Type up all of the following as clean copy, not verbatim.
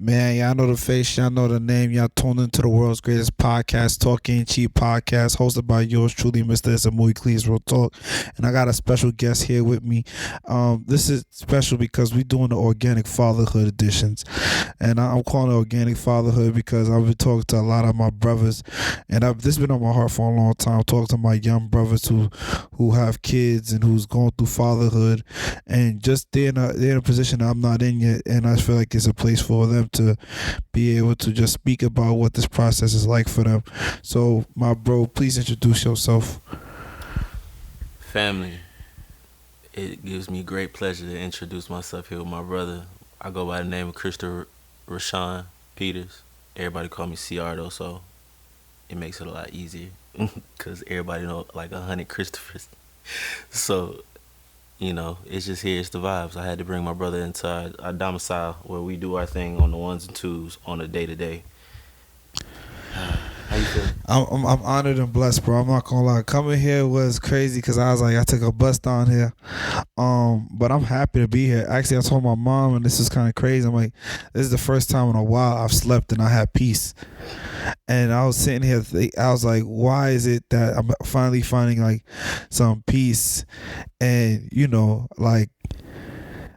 Man, y'all know the face, y'all know the name. Y'all tuned into the world's greatest podcast, Talking Cheap Podcast, hosted by yours truly, Mr. Samui Cleese Real Talk. And I got a special guest here with me. This is special because we're doing the Organic Fatherhood editions. And I'm calling it Organic Fatherhood because I've been talking to a lot of my brothers. And this has been on my heart for a long time, talking to my young brothers who have kids and who's going through fatherhood. And just they're in a position I'm not in yet. And I feel like it's a place for them to be able to just speak about what this process is like for them. So, my bro, please introduce yourself. Family, it gives me great pleasure to introduce myself here with my brother. I go by the name of Christopher Rashaan Peters. Everybody call me CR though, so it makes it a lot easier because everybody know like 100 Christophers. So, it's just here, it's the vibes. I had to bring my brother into our domicile where we do our thing on the ones and twos on a day to day. How you feeling? I'm honored and blessed, bro. I'm not gonna lie. Coming here was crazy because I was like, I took a bus down here. But I'm happy to be here. Actually, I told my mom, and this is kind of crazy. I'm like, this is the first time in a while I've slept and I had peace. And I was sitting here, I was like, why is it that I'm finally finding like some peace? And like,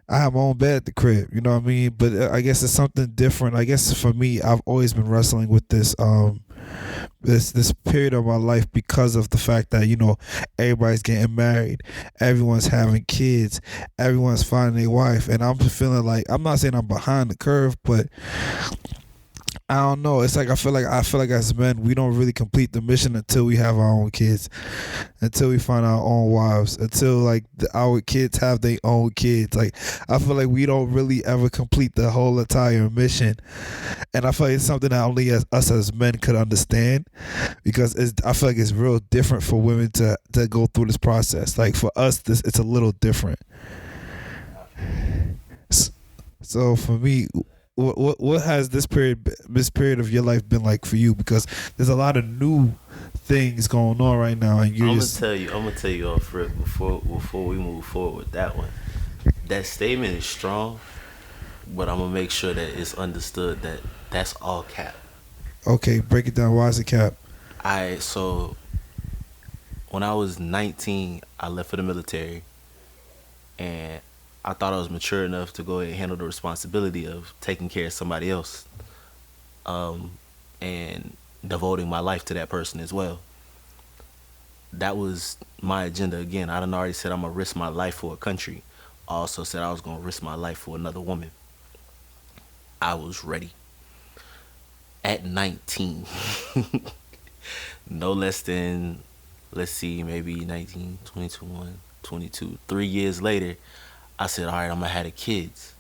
I have my own bed at the crib, you know what I mean? But I guess it's something different. I guess for me, I've always been wrestling with this period of my life because of the fact that everybody's getting married, everyone's having kids, everyone's finding a wife, and I'm feeling like, I'm not saying I'm behind the curve, but I don't know. It's like I feel like as men we don't really complete the mission until we have our own kids, until we find our own wives, until like our kids have their own kids. Like I feel like we don't really ever complete the whole entire mission, and I feel like it's something that only us as men could understand, because I feel like it's real different for women to go through this process. Like for us, it's a little different. So for me, what has this period of your life been like for you? Because there's a lot of new things going on right now, and you're just I'm gonna tell you off rip before we move forward with that one. That statement is strong, but I'm gonna make sure that it's understood that that's all cap. okay. Break it down. Why is it cap? So when I was 19, I left for the military, and I thought I was mature enough to go ahead and handle the responsibility of taking care of somebody else, and devoting my life to that person as well. That was my agenda. Again, I done already said I'm gonna risk my life for a country. I also said I was gonna risk my life for another woman. I was ready at 19. No less than, let's see, maybe 19, 21, 22. 3 years later, I said, all right, I'm gonna have the kids.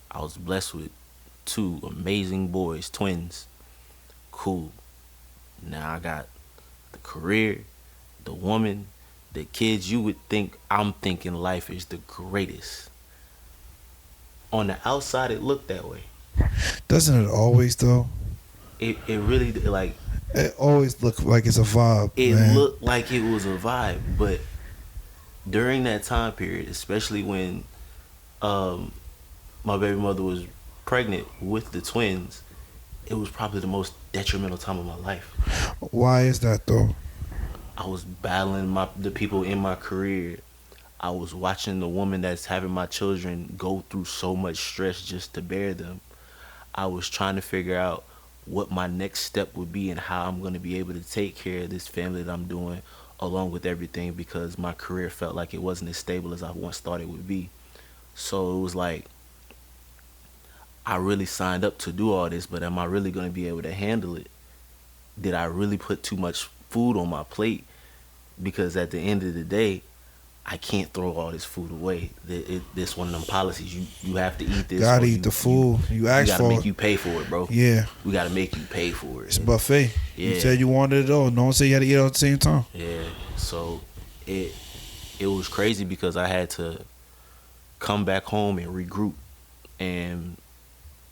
I was blessed with two amazing boys, twins. Cool. Now I got the career, the woman, the kids. You would think I'm thinking life is the greatest. On the outside, it looked that way. Doesn't it always though? It really, like, It always look like it's a vibe, it man. looked like it was a vibe. But during that time period, especially when um, my baby mother was pregnant with the twins, it was probably the most detrimental time of my life. Why is that though? I was battling the people in my career. I was watching the woman that's having my children go through so much stress just to bear them. I was trying to figure out what my next step would be and how I'm going to be able to take care of this family that I'm doing along with everything, because my career felt like it wasn't as stable as I once thought it would be. So it was like, I really signed up to do all this, but am I really going to be able to handle it? Did I really put too much food on my plate? Because at the end of the day, I can't throw all this food away. This one of them policies. You have to eat this. Gotta eat the food. You we asked gotta for make it. you pay for it, bro. Yeah, We gotta make you pay for it's it. a buffet. You Yeah. said you wanted it all. No one said you had to eat it all at the same time. Yeah. So it it was crazy because I had to come back home and regroup. And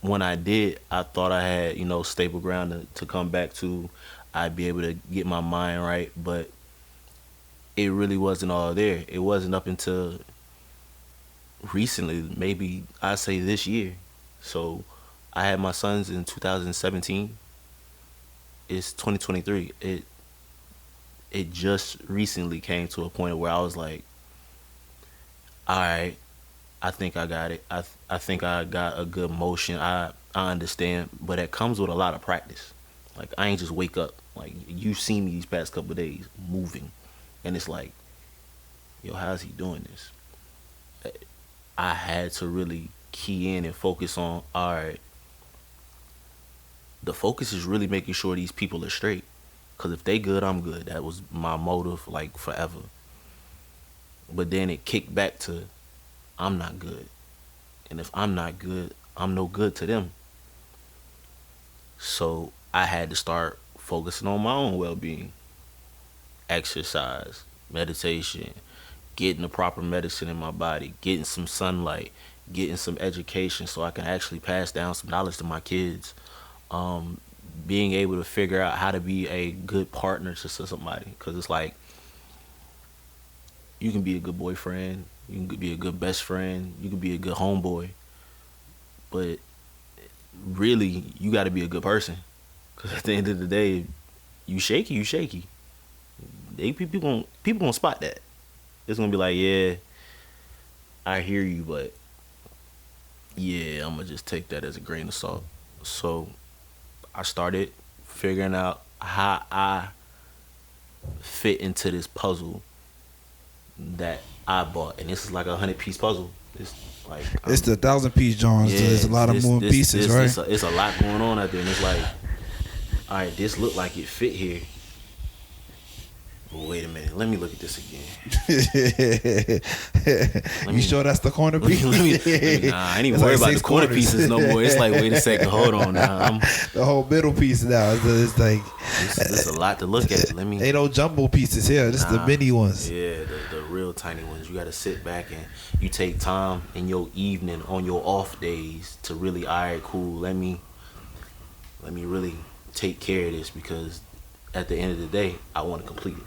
when I did, I thought I had, stable ground to come back to. I'd be able to get my mind right, but it really wasn't all there. It wasn't up until recently, maybe I say this year. So I had my sons in 2017. It's 2023. It just recently came to a point where I was like, all right, I think I got it. I think I got a good motion. I understand, but it comes with a lot of practice. Like I ain't just wake up. Like you've seen me these past couple of days moving, and it's like, yo, how's he doing this? I had to really key in and focus on. All right, the focus is really making sure these people are straight. Cause if they good, I'm good. That was my motive, like forever. But then it kicked back to I'm not good, and if I'm not good, I'm no good to them. So I had to start focusing on my own well being, exercise, meditation, getting the proper medicine in my body, getting some sunlight, getting some education so I can actually pass down some knowledge to my kids. Um, Being able to figure out how to be a good partner to somebody, because it's like you can be a good boyfriend, you can be a good best friend, you can be a good homeboy, but really you got to be a good person. Because at the end of the day, you shaky, you shaky. People gonna spot that. It's gonna be like, yeah, I hear you, but yeah, I'm gonna just take that as a grain of salt. So I started figuring out how I fit into this puzzle that I bought, and this is like 100-piece puzzle. It's like It's the 1,000-piece Johns. yeah, There's a lot of moving pieces, right? It's a lot going on out there, and it's like, all right, this looked like it fit here. But wait a minute, let me look at this again. You sure that's the corner piece? Nah, I ain't even worry about the corner pieces no more. It's like, wait a second, hold on now. The whole middle piece now. It's like It's a lot to look at. Let me. ain't no jumbo pieces here. This is the mini ones. Yeah, the real tiny ones. You got to sit back and you take time in your evening on your off days to really, all right, cool. Let me really take care of this, because at the end of the day, I want to complete it.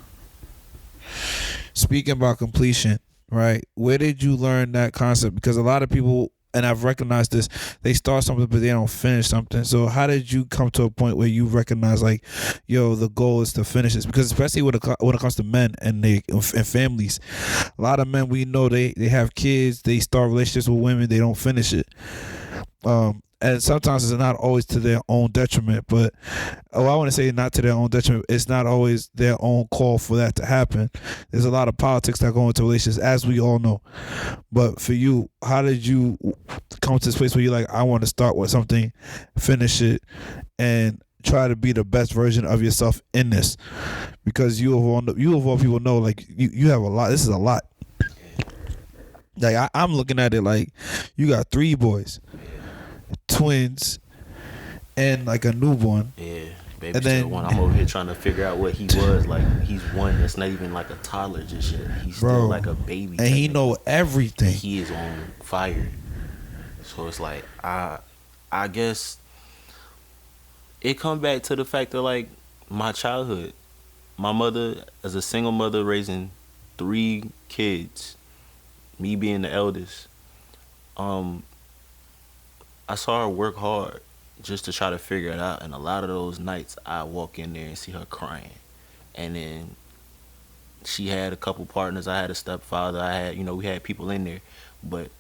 Speaking about completion, right? Where did you learn that concept? Because a lot of people, and I've recognized this, they start something but they don't finish something. So how did you come to a point where you recognize, like, yo, the goal is to finish this? Because especially when it comes to men and families, a lot of men, we know they have kids, they start relationships with women, they don't finish it. And sometimes it's not always to their own detriment, but I want to say not to their own detriment. It's not always their own call for that to happen. There's a lot of politics that go into relationships, as we all know. But for you, how did you come to this place where you're like, I want to start with something, finish it, and try to be the best version of yourself in this? Because you of all people know, like, you have a lot. This is a lot. Like I'm looking at it like you got 3 boys, twins, and like a newborn. Yeah, baby, And still then- one. I'm over here trying to figure out what he was. Like, he's one that's not even like a toddler just yet. He's Bro. still like a baby. And he technically. know everything. He is on fire. So it's like, I guess it come back to the fact that, like, my childhood, my mother, as a single mother raising 3 kids, me being the eldest, I saw her work hard just to try to figure it out. And a lot of those nights, I walk in there and see her crying. And then she had a couple partners. I had a stepfather. I had, we had people in there, but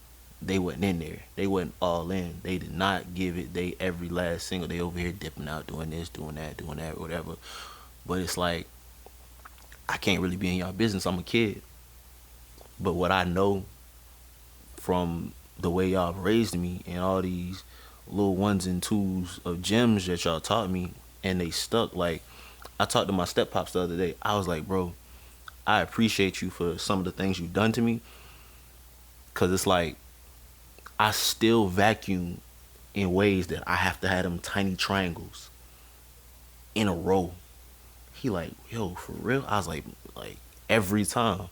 they wasn't in there. They wasn't all in. They did not give it. They every last single. They over here dipping out, doing this, doing that, whatever. But it's like, I can't really be in y'all business. I'm a kid. But what I know from the way y'all raised me and all these little ones and twos of gems that y'all taught me, and they stuck. Like, I talked to my step pops the other day. I was like, bro, I appreciate you for some of the things you've done to me, because it's like, I still vacuum in ways that I have to have them tiny triangles in a row. He like, yo, for real? I was like every time.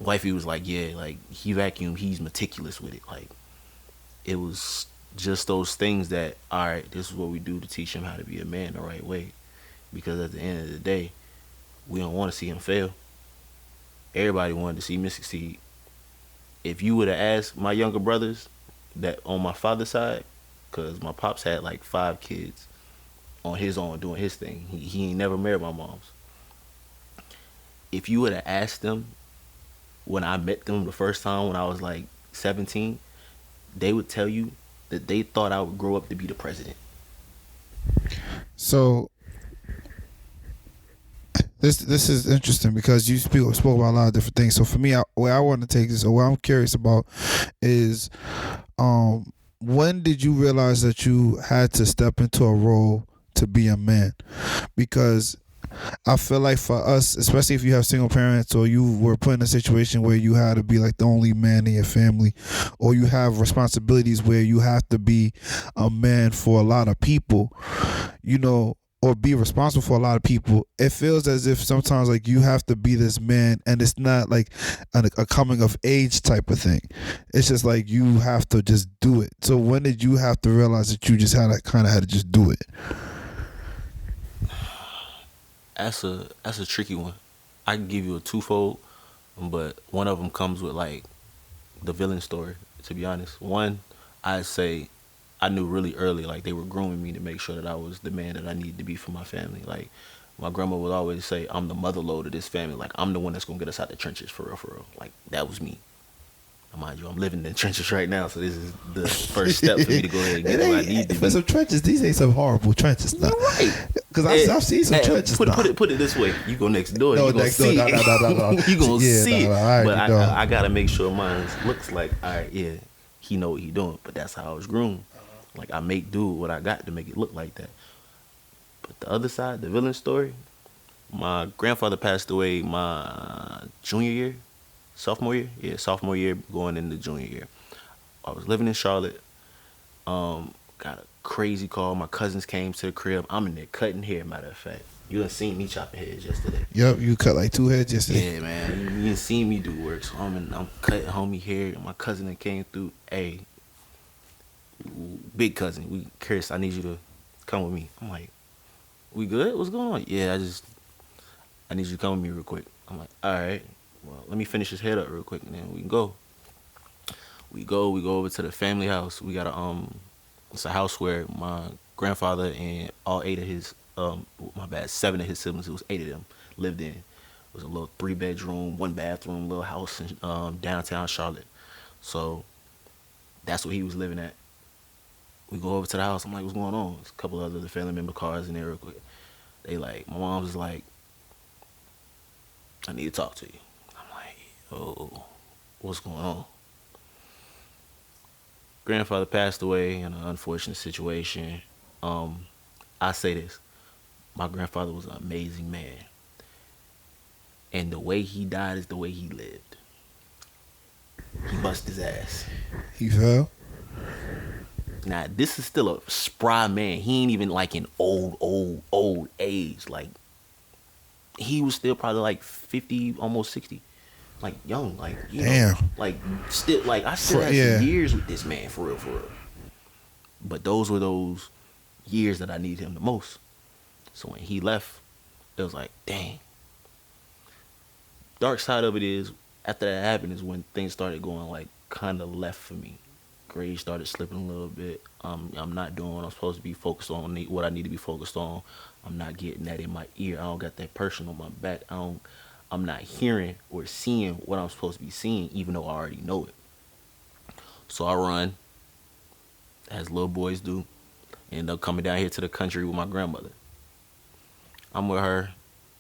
Wifey was like, yeah, like, he vacuum, he's meticulous with it. Like, it was just those things that, all right, this is what we do to teach him how to be a man the right way. Because at the end of the day, we don't want to see him fail. Everybody wanted to see me succeed. If you would have asked my younger brothers that on my father's side, because my pops had like 5 kids on his own doing his thing. He ain't never married my mom's. If you would have asked them when I met them the first time when I was like 17, they would tell you that they thought I would grow up to be the president. So this is interesting because you spoke about a lot of different things. So for me, where I want to take this, or what I'm curious about, is when did you realize that you had to step into a role to be a man? Because I feel like for us, especially if you have single parents or you were put in a situation where you had to be like the only man in your family, or you have responsibilities where you have to be a man for a lot of people, or be responsible for a lot of people, it feels as if sometimes like you have to be this man, and it's not like a coming of age type of thing. It's just like you have to just do it. So when did you have to realize that you just had to just do it? That's a tricky one. I can give you a twofold, but one of them comes with like the villain story. To be honest, one I say I knew really early, like they were grooming me to make sure that I was the man that I needed to be for my family. Like my grandma would always say, "I'm the mother lode of this family. Like I'm the one that's gonna get us out the trenches for real, for real." Like that was me. Now, mind you, I'm living in the trenches right now, so this is the first step for me to go ahead and get where I need to For be. some trenches, these ain't some horrible trenches now. You're right. Because I've seen some trenches put, now. put it this way: you go next door, No, you gonna next door, see no, it. no, no, no, no. You gonna Yeah, see no, it. no, I But already know. I gotta make sure mine looks like, all right, yeah, he know what he doing. But that's how I was groomed. Like I make do what I got to make it look like that. But the other side, the villain story, my grandfather passed away my junior year, sophomore year. Yeah, sophomore year going into junior year. I was living in Charlotte. Got a crazy call. My cousins came to the crib. I'm in there cutting hair. Matter of fact, you done seen me chopping heads yesterday. Yep, you cut like 2 heads yesterday. Yeah, man. You didn't see me do work, so I'm cutting homie hair. And my cousin that came through. Hey, big cousin, Chris, I need you to come with me. I'm like, we good? What's going on? Yeah, I need you to come with me real quick. I'm like, all right. Well, let me finish his head up real quick, and then we can go. We go over to the family house. We got it's a house where my grandfather and all 8 of his, my bad, 7 of his siblings, it was 8 of them, lived in. It was a little 3-bedroom, 1-bathroom little house in downtown Charlotte. So that's where he was living at. We go over to the house. I'm like, what's going on? There's a couple other family member cars in there real quick. They like, my mom was like, I need to talk to you. I'm like, oh, what's going on? Grandfather passed away in an unfortunate situation. I say this, my grandfather was an amazing man. And the way he died is the way he lived. He bust his ass. He fell? Now, this is still a spry man. He ain't even like in old age. Like, he was still probably like 50, almost 60. Like, young. Like, you Damn. know. Like, still, like, I still had Yeah. some years with this man, for real, for real. But those were those years that I needed him the most. So when he left, it was like, dang. Dark side of it is, after that happened, is when things started going, like, kind of left for me. Grades started slipping a little bit. I'm not doing what I'm supposed to be focused on, what I need to be focused on. I'm not getting that in my ear. I don't got that person on my back. I'm not hearing or seeing what I'm supposed to be seeing, even though I already know it. So I run, as little boys do, end up coming down here to the country with my grandmother. I'm with her.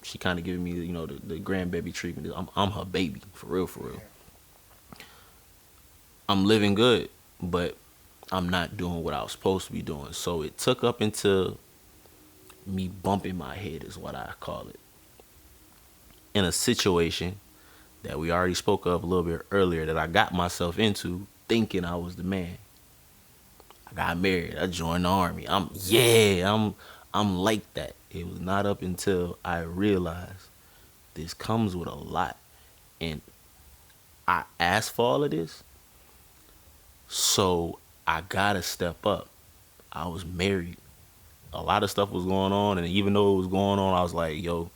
She kind of giving me, the grandbaby treatment. I'm her baby, for real, for real. I'm living good, but I'm not doing what I was supposed to be doing. So it took up into me bumping my head, is what I call it, in a situation that we already spoke of a little bit earlier that I got myself into thinking I was the man. I got married. I joined the army. I'm like that. It was not up until I realized this comes with a lot. And I asked for all of this, so I gotta step up. I was married. A lot of stuff was going on, and even though it was going on, I was like, yo,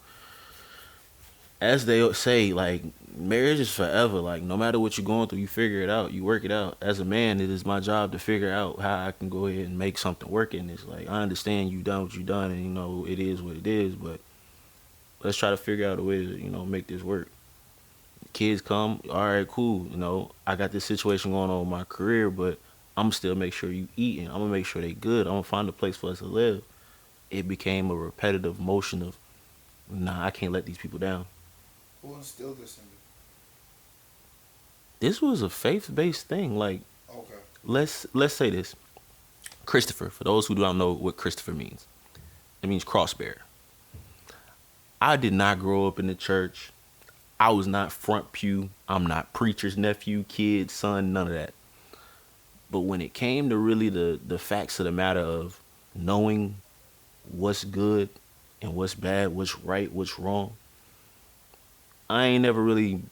as they say, like, marriage is forever. Like, no matter what you're going through, you figure it out, you work it out. As a man, it is my job to figure out how I can go ahead and make something work in this. Like, I understand you done what you done, and it is what it is. But let's try to figure out a way to make this work. Kids come, all right, cool. I got this situation going on with my career, but I'm still make sure you eating. I'm gonna make sure they good. I'm gonna find a place for us to live. It became a repetitive motion of, nah, I can't let these people down. Who instilled this in This was a faith-based thing. Like, you? Okay. let's say this. Christopher, for those who don't know what Christopher means, it means cross bearer. I did not grow up in the church. I was not front pew. I'm not preacher's nephew, kid, son, none of that. But when it came to really the facts of the matter of knowing what's good and what's bad, what's right, what's wrong, I ain't never really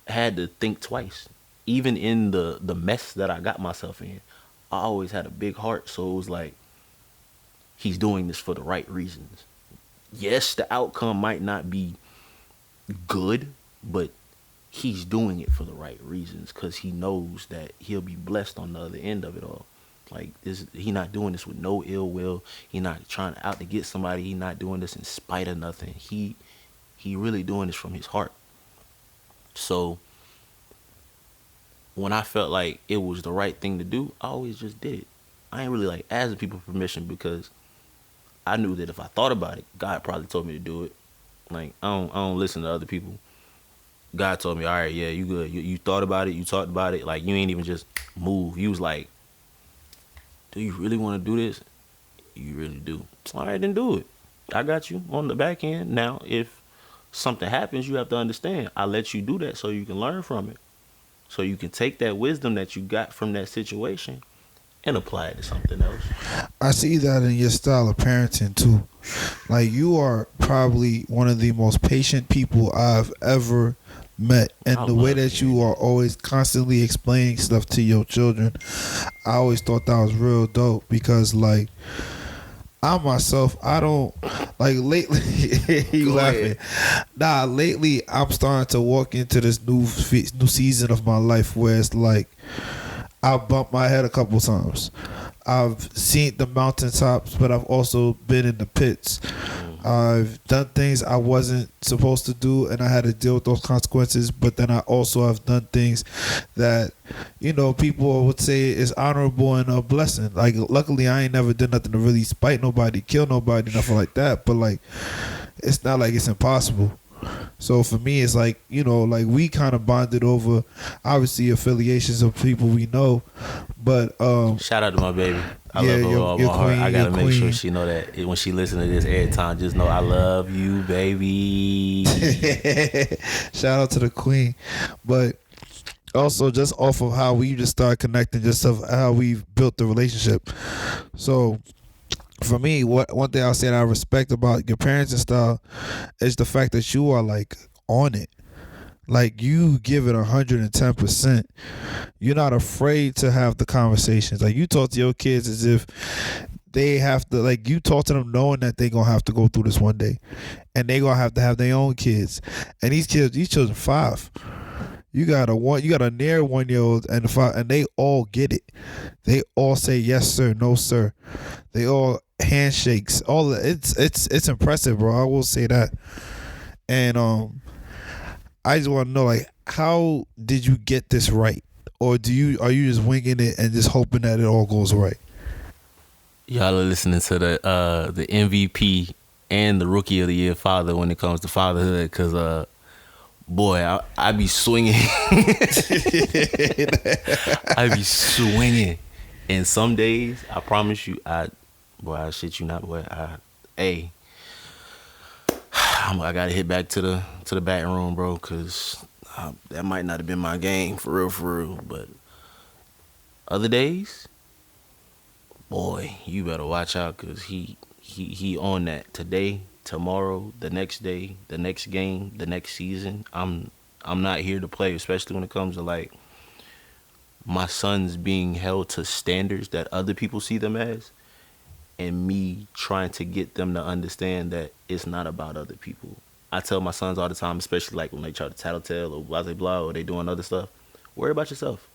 had to think twice. Even in the mess that I got myself in, I always had a big heart. So it was like, he's doing this for the right reasons. Yes, the outcome might not be good, but he's doing it for the right reasons because he knows that he'll be blessed on the other end of it all. Like, he not doing this with no ill will. He not trying out to get somebody. He not doing this in spite of nothing. He really doing this from his heart. So when I felt like it was the right thing to do, I always just did it. I ain't really like asking people permission because I knew that if I thought about it, God probably told me to do it. Like, I don't listen to other people. God told me, all right, yeah, you good. You thought about it, you talked about it. Like, you ain't even just move. You was like, do you really want to do this? You really do. All right, then do it. I got you on the back end. Now, if something happens, you have to understand. I let you do that so you can learn from it. So you can take that wisdom that you got from that situation and apply it to something else. I see that in your style of parenting too. Like, you are probably one of the most patient people I've ever met, and the way that you are always constantly explaining stuff to your children, I always thought that was real dope because, like, I myself, I don't like lately. You laughing? Nah, lately I'm starting to walk into this new season of my life where it's like I bumped my head a couple times. I've seen the mountaintops, but I've also been in the pits. I've done things I wasn't supposed to do, and I had to deal with those consequences. But then I also have done things that, people would say is honorable and a blessing. Like, luckily, I ain't never done nothing to really spite nobody, kill nobody, nothing like that. But, like, it's not like it's impossible. So for me, it's like, like we kind of bonded over, obviously, affiliations of people we know. But shout out to my baby. I love her with all my heart. I gotta make sure she know that when she listen to this every time, just know I love you, baby. Shout out to the queen. But also just off of how we just started connecting, just of how we've built the relationship. So for me, one thing I'll say that I respect about your parenting style is the fact that you are like on it. Like, you give it 110%. You're not afraid to have the conversations. Like, you talk to your kids as if they have to, like, you talk to them knowing that they're going to have to go through this one day. And they're going to have their own kids. And these children 5. You got a near 1-year-old and 5, and they all get it. They all say yes sir, no sir. They all handshakes. It's impressive, bro. I will say that. And I just want to know, like, how did you get this right, or are you just winging it and just hoping that it all goes right? Y'all are listening to the MVP and the Rookie of the Year father when it comes to fatherhood, because boy, I be swinging. I be swinging, and some days I promise you, I shit you not, boy. I gotta hit back to the batting room, bro, because that might not have been my game for real. But other days, boy, you better watch out, because he on that today, tomorrow, the next day, the next game, the next season. I'm not here to play, especially when it comes to, like, my sons being held to standards that other people see them as, and me trying to get them to understand that it's not about other people. I tell my sons all the time, especially like when they try to tattletale or blah blah blah or they doing other stuff. Worry about yourself.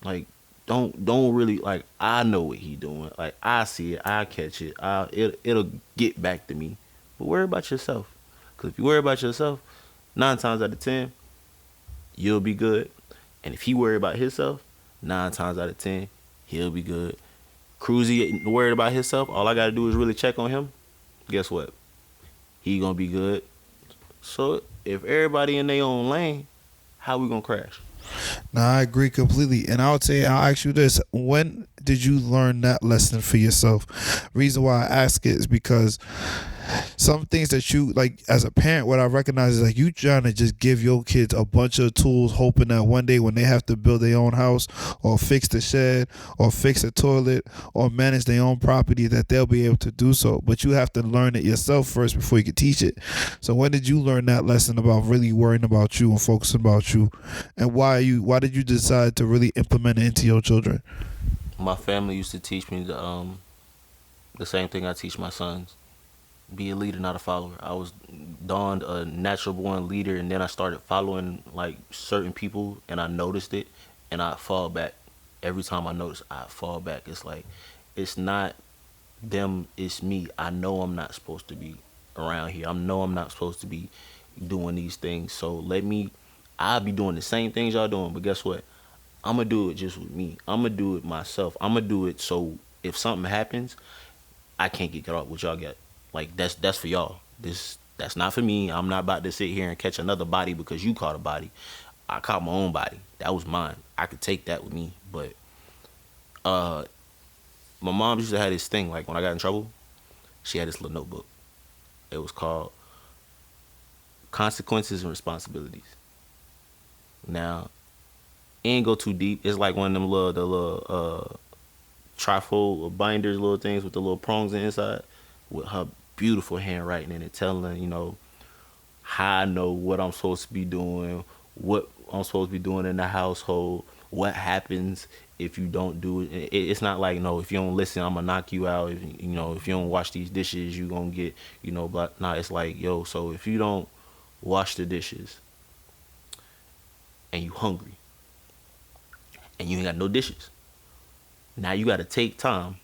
Like, don't really like. I know what he doing. Like, I see it. I catch it. It'll get back to me. But worry about yourself. Cause if you worry about yourself, 9 times out of 10, you'll be good. And if he worry about himself, 9 times out of 10, he'll be good. Cruzy worried about himself. All I gotta do is really check on him. Guess what? He gonna be good. So if everybody in their own lane, how we gonna crash? No, I agree completely. And I would say, I'll ask you this. When did you learn that lesson for yourself? Reason why I ask it is because some things that you like as a parent, what I recognize is like you trying to just give your kids a bunch of tools, hoping that one day when they have to build their own house or fix the shed or fix a toilet or manage their own property, that they'll be able to do so. But you have to learn it yourself first before you can teach it. So when did you learn that lesson about really worrying about you and focusing about you, and why did you decide to really implement it into your children? My family used to teach me the same thing I teach my sons. Be a leader, not a follower. I was dawned a natural born leader, and then I started following like certain people, and I noticed it, and I fall back. Every time I notice, I fall back. It's like it's not them, it's me. I know I'm not supposed to be around here. I know I'm not supposed to be doing these things. So let me. I'll be doing the same things y'all doing, but guess what? I'm gonna do it just with me. I'm gonna do it myself. I'm gonna do it so if something happens, I can't get caught up with y'all get. Like that's for y'all. That's not for me. I'm not about to sit here and catch another body because you caught a body. I caught my own body. That was mine. I could take that with me. But uh my mom used to have this thing, like when I got in trouble, she had this little notebook. It was called Consequences and Responsibilities. Now, it ain't go too deep. It's like one of them little trifold binders, little things with the little prongs inside, with her beautiful handwriting in it, telling how I know what I'm supposed to be doing, what I'm supposed to be doing in the household, what happens if you don't do it. It's not like, no, if you don't listen, I'm gonna knock you out. If if you don't wash these dishes, you gonna get But nah, it's like, yo, so if you don't wash the dishes and you hungry and you ain't got no dishes, now you got to take time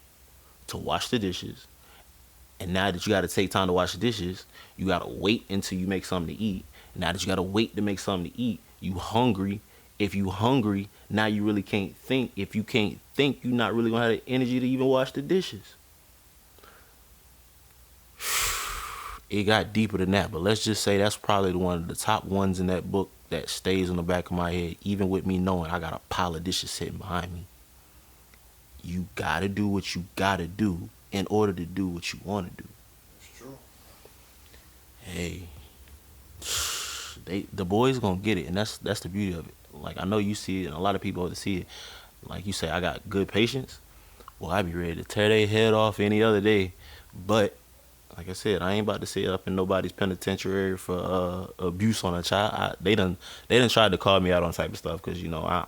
to wash the dishes. And now that you got to take time to wash the dishes, you got to wait until you make something to eat. Now that you got to wait to make something to eat, you hungry. If you hungry, now you really can't think. If you can't think, you not really gonna have the energy to even wash the dishes. It got deeper than that, but let's just say that's probably one of the top ones in that book that stays in the back of my head, even with me knowing I got a pile of dishes sitting behind me. You gotta do what you gotta do in order to do what you want to do. It's true. Hey, the boys gonna get it, and that's the beauty of it. Like, I know you see it, and a lot of people to see it. Like you say, I got good patience. Well, I be ready to tear their head off any other day. But like I said, I ain't about to sit up in nobody's penitentiary for abuse on a child. They done tried to call me out on type of stuff because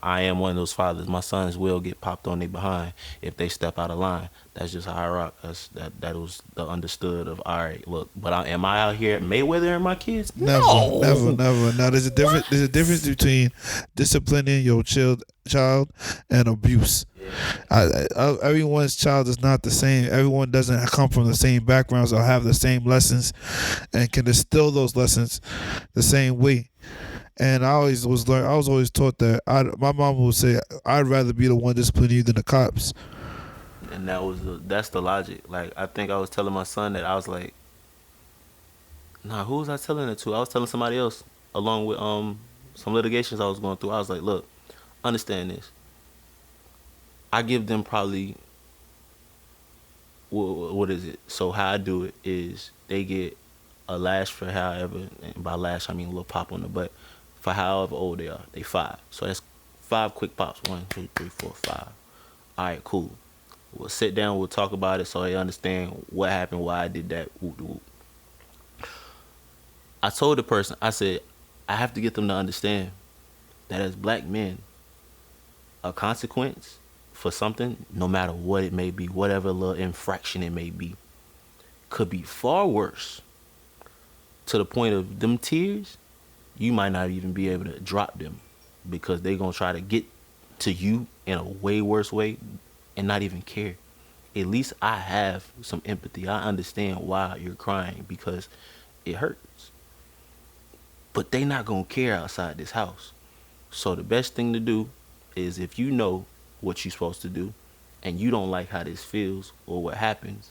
I am one of those fathers. My sons will get popped on their behind if they step out of line. That's just how I rock. That was the understood of, all right, look. But am I out here Mayweather and my kids? Never, No. never. Now there's a difference. There's a difference between disciplining your child and abuse. Everyone's child is not the same. Everyone doesn't come from the same backgrounds or have the same lessons, and can distill those lessons the same way. And I was always taught that my mom would say, "I'd rather be the one disciplining you than the cops." And that's the logic. Like, I think I was telling my son that. I was like, nah, who was I telling it to? I was telling somebody else along with some litigations I was going through. I was like, look, understand this. I give them probably, what is it? So how I do it is they get a lash for however, and by lash I mean a little pop on the butt, for however old they are. They 5. So that's 5 quick pops. 1, 2, 3, 4, 5. All right, cool. We'll sit down, we'll talk about it so they understand what happened, why I did that. Whoop, whoop. I told the person, I said, I have to get them to understand that as black men, a consequence for something, no matter what it may be, whatever little infraction it may be, could be far worse to the point of them tears, you might not even be able to drop them because they gonna try to get to you in a way worse way and not even care. At least I have some empathy. I understand why you're crying because it hurts. But they not gonna care outside this house. So the best thing to do is if you know what you're supposed to do and you don't like how this feels or what happens,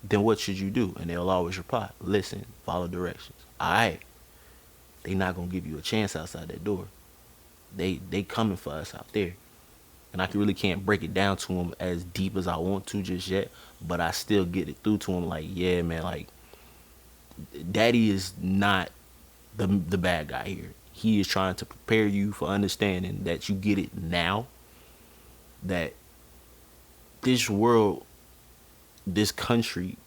then what should you do? And they'll always reply, listen, follow directions. Alright. They not gonna give you a chance outside that door. They coming for us out there. And I really can't break it down to them as deep as I want to just yet, but I still get it through to them like, yeah, man, like daddy is not the bad guy here. He is trying to prepare you for understanding that you get it now, that this world, this country,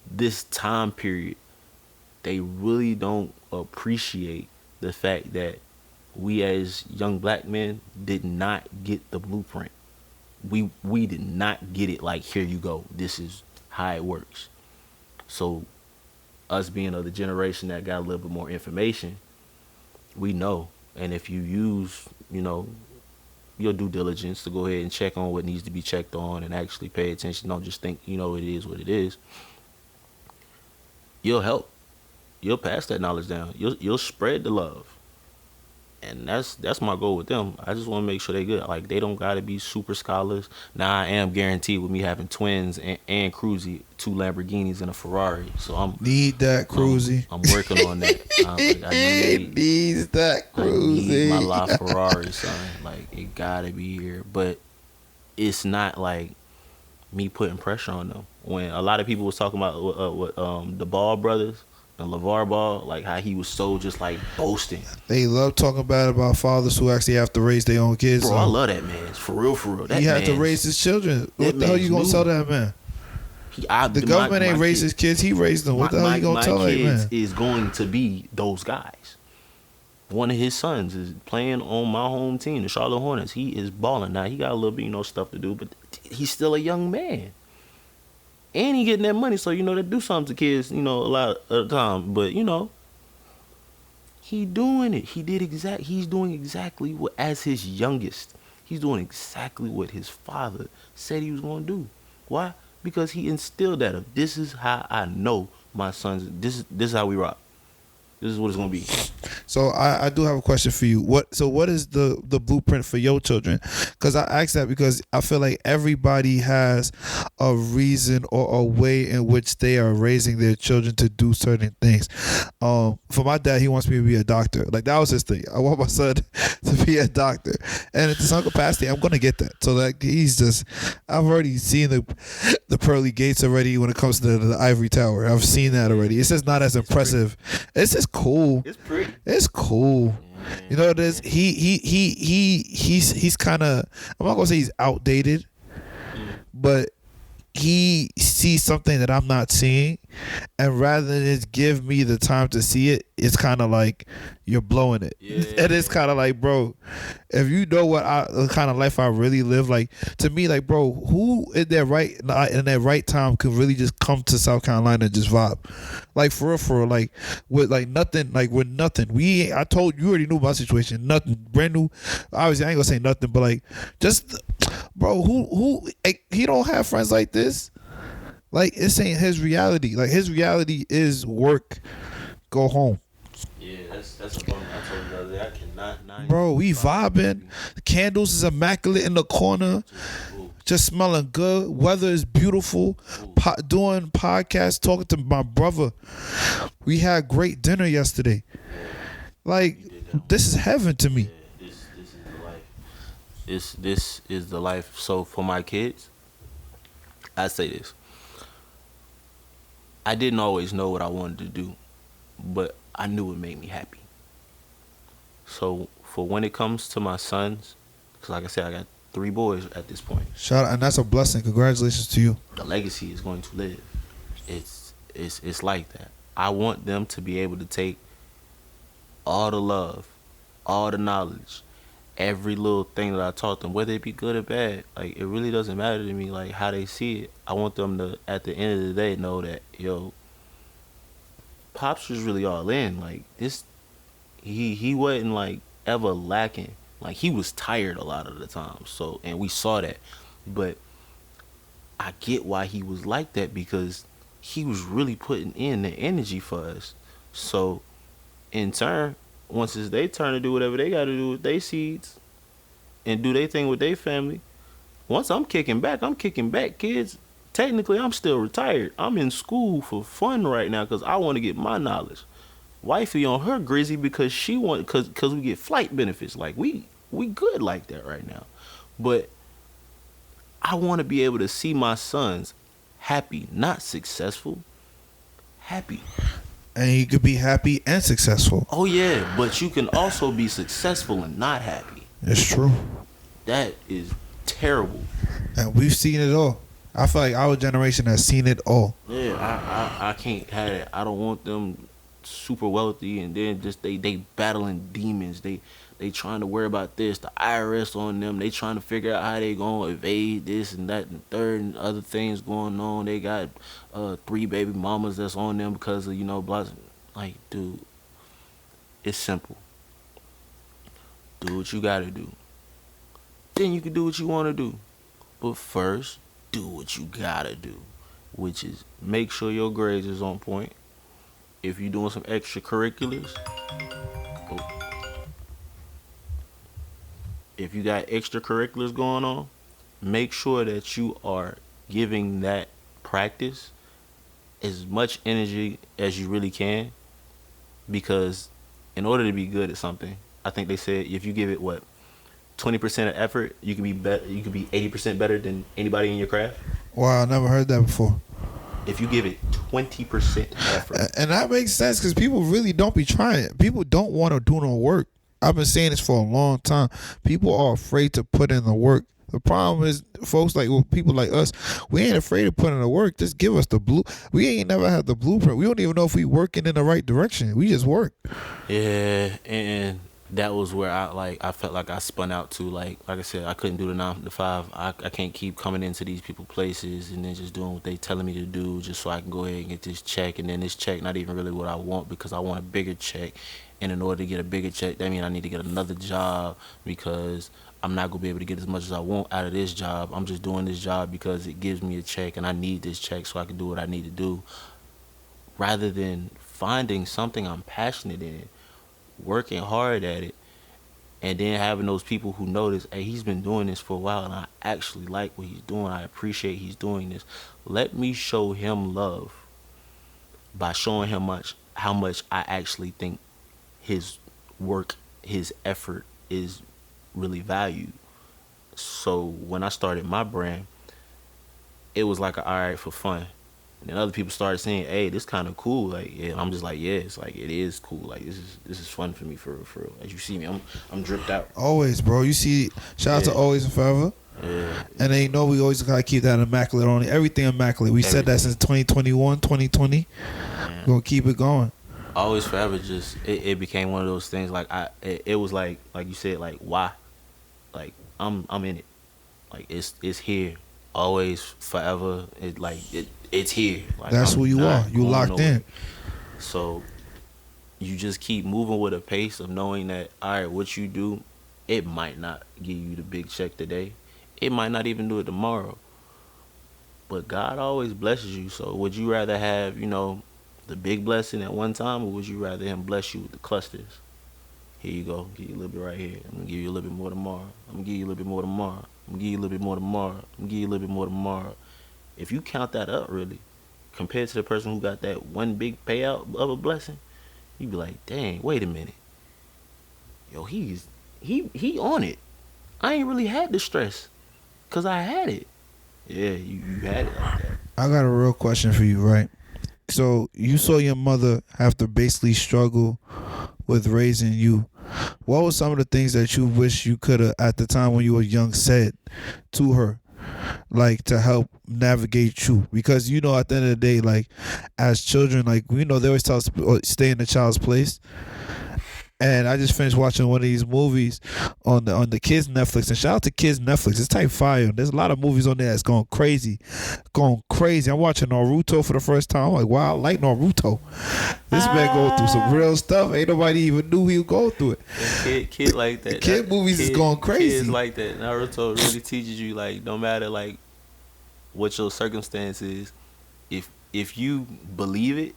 this time period, they really don't appreciate the fact that we as young black men did not get the blueprint. We did not get it like, here you go, this is how it works. So us being of the generation that got a little bit more information, we know. And if you use, your due diligence to go ahead and check on what needs to be checked on and actually pay attention, don't just think, it is what it is, you'll help. You'll pass that knowledge down. You'll spread the love. And that's my goal with them. I just want to make sure they good. Like, they don't gotta be super scholars. Now I am guaranteed with me having twins and Cruzy, 2 Lamborghinis and a Ferrari. So I'm need that Cruzy. I'm working on that. I needs that Cruzy. I need my LaFerrari, son. Like, it gotta be here. But it's not like me putting pressure on them. When a lot of people was talking about the Ball brothers and LeVar Ball, like how he was so just like boasting. They love talking bad about fathers who actually have to raise their own kids. Bro, I love that man. For real, for real. That he had to raise his children. What the hell you gonna tell that man? The government ain't raised his kids. He raised them. What the hell you gonna tell that man? Is going to be those guys. One of his sons is playing on my home team, the Charlotte Hornets. He is balling. Now, he got a little bit, stuff to do, but he's still a young man. And he getting that money, so, they do something to kids, a lot of the time. But, he doing it. He's doing exactly what, as his youngest, he's doing exactly what his father said he was going to do. Why? Because he instilled that of, this is how I know my sons, this is how we rock. This is what it's gonna be. So I do have a question for you. What is the blueprint for your children? Because I ask that because I feel like everybody has a reason or a way in which they are raising their children to do certain things. For my dad, he wants me to be a doctor. Like, that was his thing. I want my son to be a doctor, and to some capacity, I'm gonna get that. So like, I've already seen the pearly gates already when it comes to the ivory tower. I've seen that already. It's just not as impressive. It's just cool. It's pretty. It's cool. You know what it is? He's kind of, I'm not gonna say he's outdated, but he sees something that I'm not seeing, and rather than just give me the time to see it, it's kind of like you're blowing it. Yeah. And it's kind of like, bro, if you know the kind of life I really live, like, to me, like, bro, who in their right time could really just come to South Carolina and just vibe, like, for real, like, with nothing. I told you, already knew my situation. Nothing brand new. Obviously, I ain't gonna say nothing, but like, just, bro, who he don't have friends like this. Like, this ain't his reality. Like, his reality is work, go home. Yeah, that's a bummer. I told you the other day, I cannot. Bro, we vibing. The candles is immaculate in the corner. Just smelling good. Weather is beautiful. Doing podcasts, talking to my brother. We had great dinner yesterday. Like, this is heaven to me. Yeah, this is the life. This is the life. So for my kids, I say this. I didn't always know what I wanted to do, but I knew it made me happy. So for when it comes to my sons, because like I said, I got 3 boys at this point. Shout out, and that's a blessing. Congratulations to you. The legacy is going to live. It's like that. I want them to be able to take all the love, all the knowledge, every little thing that I taught them, whether it be good or bad. Like, it really doesn't matter to me, like, how they see it. I want them to, at the end of the day, know that, yo, Pops was really all in. Like this, he wasn't like ever lacking. Like he was tired a lot of the time. So and we saw that, but I get why he was like that because he was really putting in the energy for us. So in turn, once it's their turn to do whatever they got to do with their seeds and do their thing with their family, once I'm kicking back, kids. Technically, I'm still retired. I'm in school for fun right now because I want to get my knowledge. Wifey on her grizzy because she want because we get flight benefits. Like we good like that right now, but I want to be able to see my sons happy, not successful, happy. And you could be happy and successful. Oh yeah, but you can also be successful and not happy. It's true. That is terrible. And we've seen it all. I feel like our generation has seen it all. Yeah, I can't have it. I don't want them super wealthy and then just they battling demons. They trying to worry about this, the IRS on them. They trying to figure out how they gonna evade this and that and third and other things going on. They got 3 baby mamas that's on them because of blah. Like, dude, it's simple. Do what you gotta do. Then you can do what you wanna do. But first, do what you gotta do, which is make sure your grades is on point. If you're doing some extracurriculars, oh, if you got extracurriculars going on, make sure that you are giving that practice as much energy as you really can, because in order to be good at something, I think they said if you give it 20% of effort, you can be better. You can be 80% better than anybody in your craft. Wow, I never heard that before. If you give it 20% effort, And that makes sense because people really don't be trying. People don't want to do no work. I've been saying this for a long time. People are afraid to put in the work. The problem is, folks people like us, we ain't afraid to put in the work. Just give us the blue. We ain't never had the blueprint. We don't even know if we working in the right direction. We just work. yeah, and that was where I felt like I spun out to like I said I couldn't do the 9 to 5. I can't keep coming into these people places and then just doing what they telling me to do just so I can go ahead and get this check, and then this check not even really what I want because I want a bigger check, and in order to get a bigger check that means I need to get another job because I'm not gonna be able to get as much as I want out of this job. I'm just doing this job because it gives me a check and I need this check so I can do what I need to do, rather than finding something I'm passionate in, working hard at it, and then having those people who notice, hey, he's been doing this for a while and I actually like what he's doing. I appreciate he's doing this. Let me show him love by showing him how much I actually think his work, his effort is really valued. So when I started my brand, it was like all right for fun. And then other people started saying, "Hey, this kind of cool." Like, yeah, I'm just like, yeah, it's like it is cool. Like this is fun for me for real, for real. As you see me, I'm dripped out. Always, bro. You see, shout out to Always and Forever. Yeah. And then we always gotta keep that immaculate on it. Everything immaculate. We said that since 2021, 2020. Man. We're gonna keep it going. Always forever. Just it became one of those things. Like it was like you said, like why, like I'm in it. Like it's here. Always forever. It's here. Like That's I'm who you not are. You going locked nowhere. in. So you just keep moving with a pace of knowing that all right, what you do, it might not give you the big check today. It might not even do it tomorrow. But God always blesses you. So would you rather have, the big blessing at one time, or would you rather him bless you with the clusters? Here you go. Give you a little bit right here. I'm gonna give you a little bit more tomorrow. I'm gonna give you a little bit more tomorrow. I'm gonna give you a little bit more tomorrow. I'm gonna give you a little bit more tomorrow. If you count that up really, compared to the person who got that one big payout of a blessing, you'd be like, dang, wait a minute. Yo, he on it. I ain't really had the stress. Cause I had it. Yeah, you had it like that. I got a real question for you, right? So you saw your mother have to basically struggle with raising you. What were some of the things that you wish you could have at the time when you were young said to her, like to help navigate you? Because at the end of the day, like as children, like they always tell us stay in the child's place. And I just finished watching one of these movies on the kids Netflix. And shout out to kids Netflix. It's type fire. There's a lot of movies on there that's going crazy, going crazy. I'm watching Naruto for the first time. I'm like, wow, I like Naruto. This man going through some real stuff. Ain't nobody even knew he would go through it. Kid like that. Kid movies is going crazy. Kids like that. Naruto really teaches you, like, no matter like what your circumstances, if you believe it,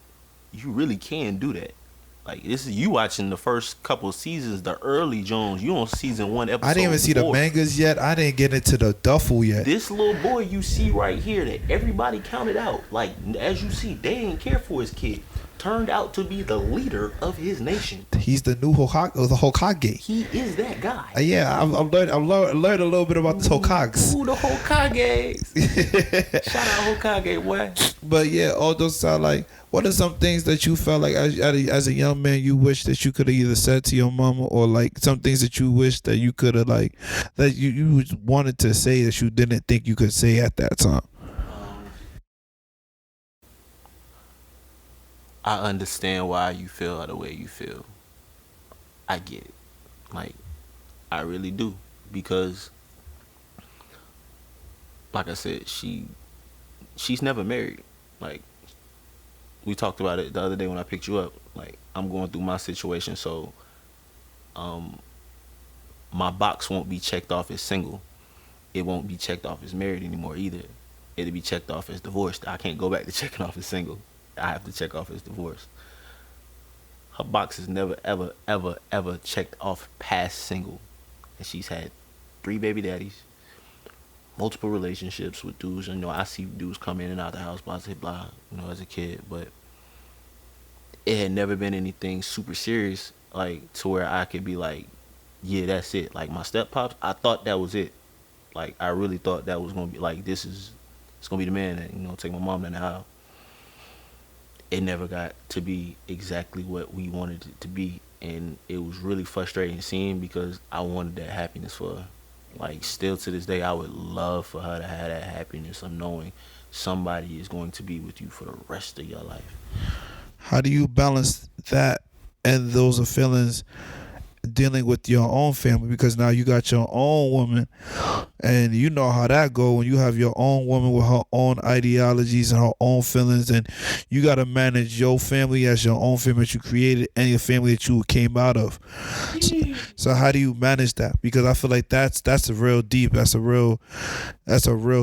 you really can do that. Like, this is you watching the first couple of seasons, the early Jones. You on season 1, episode 4. I didn't even see the mangas yet. I didn't get into the duffel yet. This little boy you see right here that everybody counted out, like, as you see, they didn't care for his kid, turned out to be the leader of his nation. He's the new Hokage. He is that guy. Yeah, I've learned a little bit about the Hokages. Ooh, the Hokages. Shout out Hokage, boy. But yeah, all those sound like, what are some things that you felt like as a young man you wish that you could have either said to your mama, or like some things that you wish that you could have, like, that you wanted to say that you didn't think you could say at that time? I understand why you feel the way you feel. I get it. Like, I really do. Because, like I said, she's never married. Like, we talked about it the other day when I picked you up. Like, I'm going through my situation, so my box won't be checked off as single. It won't be checked off as married anymore either. It'll be checked off as divorced. I can't go back to checking off as single. I have to check off as divorced. Her box is never, ever, ever, ever checked off past single. And she's had 3 baby daddies, multiple relationships with dudes. You know, I see dudes come in and out the house, blah, blah, blah, you know, as a kid. But it had never been anything super serious, like, to where I could be like, yeah, that's it. Like, my step pops, I thought that was it. Like, I really thought that was going to be, like, it's going to be the man that, you know, take my mom down the aisle. It never got to be exactly what we wanted it to be. And it was really frustrating seeing, because I wanted that happiness for her. Like, still to this day, I would love for her to have that happiness of knowing somebody is going to be with you for the rest of your life. How do you balance that and those are feelings dealing with your own family? Because now you got your own woman, and you know how that go when you have your own woman with her own ideologies and her own feelings, and you got to manage your family as your own family that you created and your family that you came out of. So how do you manage that? Because I feel like that's a real deep, that's a real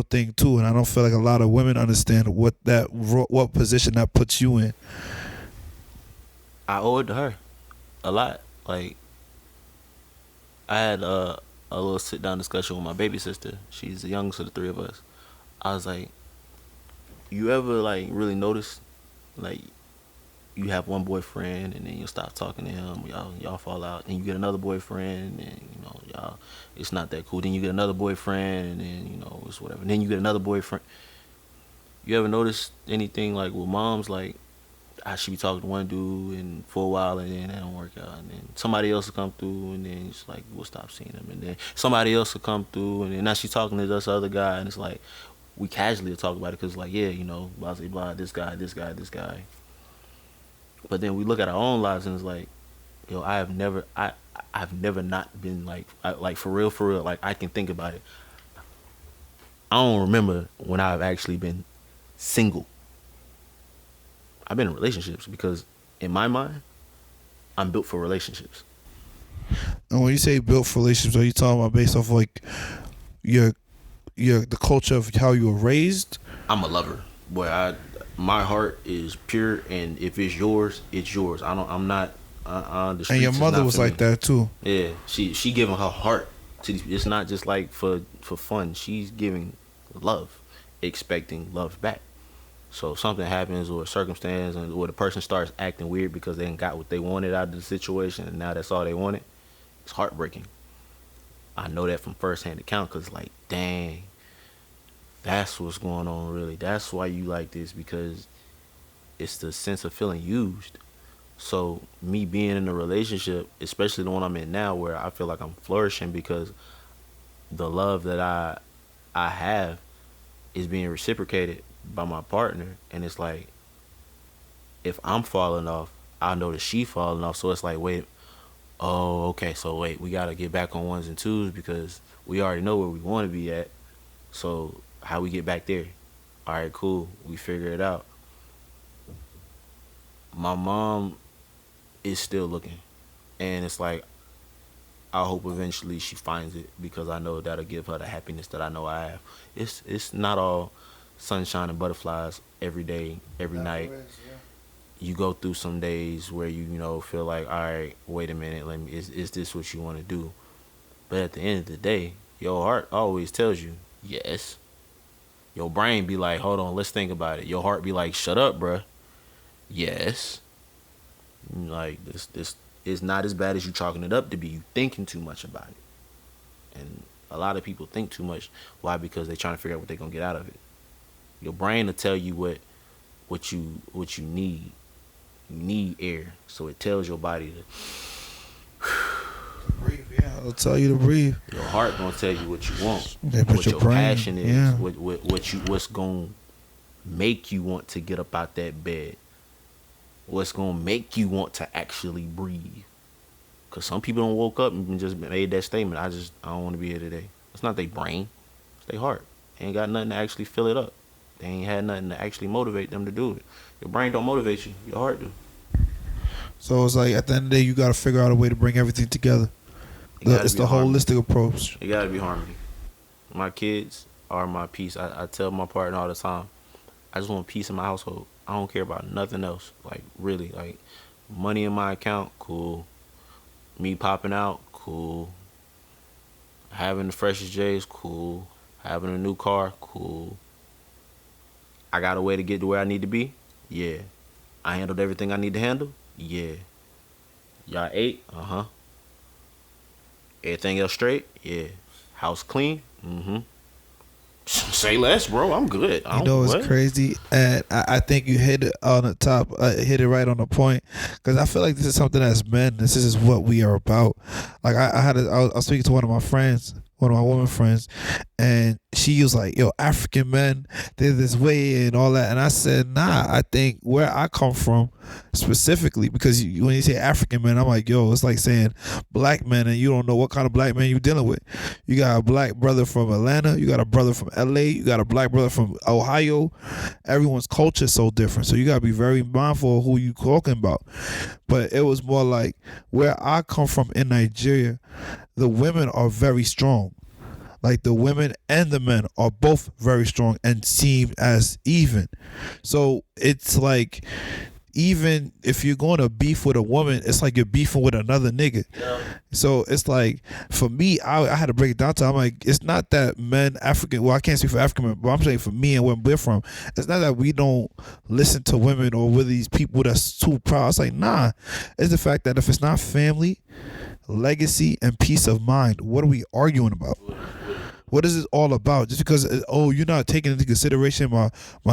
thing too, and I don't feel like a lot of women understand what position that puts you in. I owe it to her a lot. Like, I had a little sit down discussion with my baby sister. She's the youngest of the 3 of us. I was like, you ever, like, really notice, like, you have one boyfriend and then you stop talking to him, y'all fall out, and you get another boyfriend and, you know, y'all, it's not that cool. Then you get another boyfriend and then, you know, it's whatever. And then you get another boyfriend. You ever notice anything like with moms, like, I should be talking to one dude and for a while, and then that don't work out, and then somebody else will come through, and then it's like, we'll stop seeing them, and then somebody else will come through, and then now she's talking to this other guy, and it's like, we casually will talk about it because, like, yeah, you know, blah, blah, blah, this guy. But then we look at our own lives and it's like, yo, I've never not been like for real, like, I can think about it. I don't remember when I've actually been single. I've been in relationships because in my mind, I'm built for relationships. And when you say built for relationships, are you talking about based off like the culture of how you were raised? I'm a lover. Boy, my heart is pure, and if it's yours, it's yours. I'm not on the streets. And your mother was like that too. Yeah, she giving her heart to these. It's not just like for fun. She's giving love, expecting love back. So if something happens or a circumstance or the person starts acting weird because they ain't got what they wanted out of the situation and now that's all they wanted, it's heartbreaking. I know that from firsthand account because, like, dang, that's what's going on really. That's why you like this, because it's the sense of feeling used. So me being in a relationship, especially the one I'm in now, where I feel like I'm flourishing because the love that I have is being reciprocated by my partner, and it's like, if I'm falling off, I know that she falling off, so it's like, wait, Oh, okay. So wait, we gotta get back on ones and twos because we already know where we want to be at. So how we get back there? All right, cool. We figure it out. My mom is still looking, and it's like I hope eventually she finds it because I know that'll give her the happiness that I know I have. It's not all sunshine and butterflies every day, every night. You go through some days where you feel like, all right, wait a minute, let me. Is this what you want to do? But at the end of the day, your heart always tells you yes. Your brain be like, hold on, let's think about it. Your heart be like, shut up, bruh. Yes. Like this is not as bad as you chalking it up to be. You thinking too much about it, and a lot of people think too much. Why? Because they trying to figure out what they gonna get out of it. Your brain will tell you what you need. You need air, so it tells your body to Breathe, yeah. I'll tell you to breathe. Your heart gonna tell you what you want, Yeah, but what your brain, passion is, yeah. what's gonna make you want to get up out that bed, what's gonna make you want to actually breathe. Cause some people don't woke up and just made that statement. I don't want to be here today. It's not their brain, it's their heart. They ain't got nothing to actually fill it up. They ain't had nothing to actually motivate them to do it. Your brain don't motivate you. Your heart do. So it's like at the end of the day, you got to figure out a way to bring everything together. It's the holistic approach. It gotta be harmony. My kids are my peace. I tell my partner all the time, I just want peace in my household. I don't care about nothing else. Like really, like money in my account, cool. Me popping out, cool. Having the freshest J's, cool. Having a new car, cool. I got a way to get to where I need to be, yeah. I handled everything I need to handle, yeah. Y'all ate, Everything else straight, yeah. House clean, Say less, bro. I'm good. You know it's crazy, and I think you hit it on the top, hit it right on the point, because I feel like this is something as men, this is what we are about. Like I was speaking to one of my friends, one of my woman friends, and she was like, "Yo, African men, they're this way and all that," and I said, "Nah, I think where I come from, specifically, because when you say African men, I'm like, yo, it's like saying black men, and you don't know what kind of black man you dealing with. You got a black brother from Atlanta, you got a brother from LA, you got a black brother from Ohio. Everyone's culture is so different, so you gotta be very mindful of who you talking about." But it was more like where I come from in Nigeria, the women are very strong. Like the women and the men are both very strong and seen as even. So it's like, even if you're going to beef with a woman, it's like you're beefing with another nigga. Yeah. So it's like, for me, I had to break it down to, I'm like, it's not that men, African, well, I can't speak for African men, but I'm saying for me and where we're from, it's not that we don't listen to women or we're these people that's too proud. It's like, nah, it's the fact that if it's not family, legacy, and peace of mind, what are we arguing about? What is it all about? Just because, oh, you're not taking into consideration my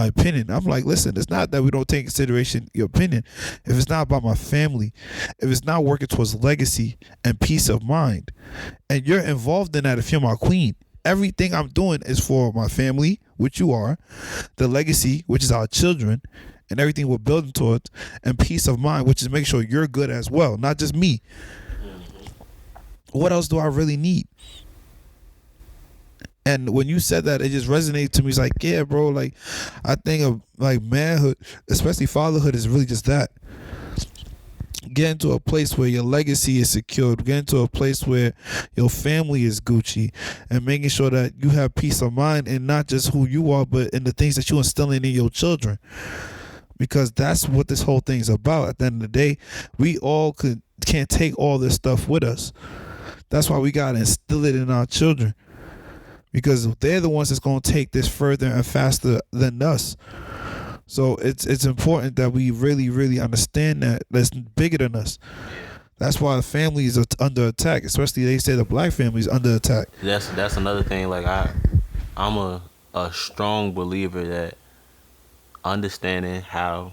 opinion. I'm like, listen, it's not that we don't take into consideration your opinion. If it's not about my family, if it's not working towards legacy and peace of mind, and you're involved in that, if you're my queen, everything I'm doing is for my family, which you are, the legacy, which is our children, and everything we're building towards, and peace of mind, which is make sure you're good as well, not just me. What else do I really need? And when you said that, it just resonated to me. It's like, yeah, bro, like, I think of like manhood, especially fatherhood, is really just that. Getting to a place where your legacy is secured, getting to a place where your family is Gucci, and making sure that you have peace of mind in not just who you are, but in the things that you're instilling in your children. Because that's what this whole thing's about. At the end of the day, we all can't take all this stuff with us. That's why we gotta instill it in our children. Because they're the ones that's going to take this further and faster than us. So it's important that we really, really understand that that's bigger than us. That's why families are under attack, especially they say the black family is under attack. That's another thing. Like I'm a strong believer that understanding how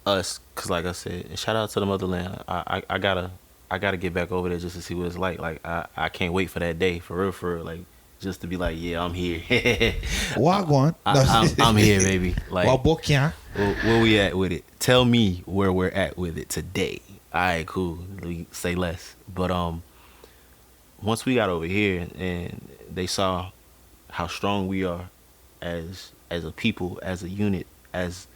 us, cause like I said, and shout out to the motherland. I gotta get back over there just to see what it's like. Like I can't wait for that day, for real. Like, just to be like, yeah, I'm here. Wagwan. I'm here, baby. Like, Wabokya. where we at with it? Tell me where we're at with it today. All right, cool. Say less. But once we got over here and they saw how strong we are as a people, as a unit, as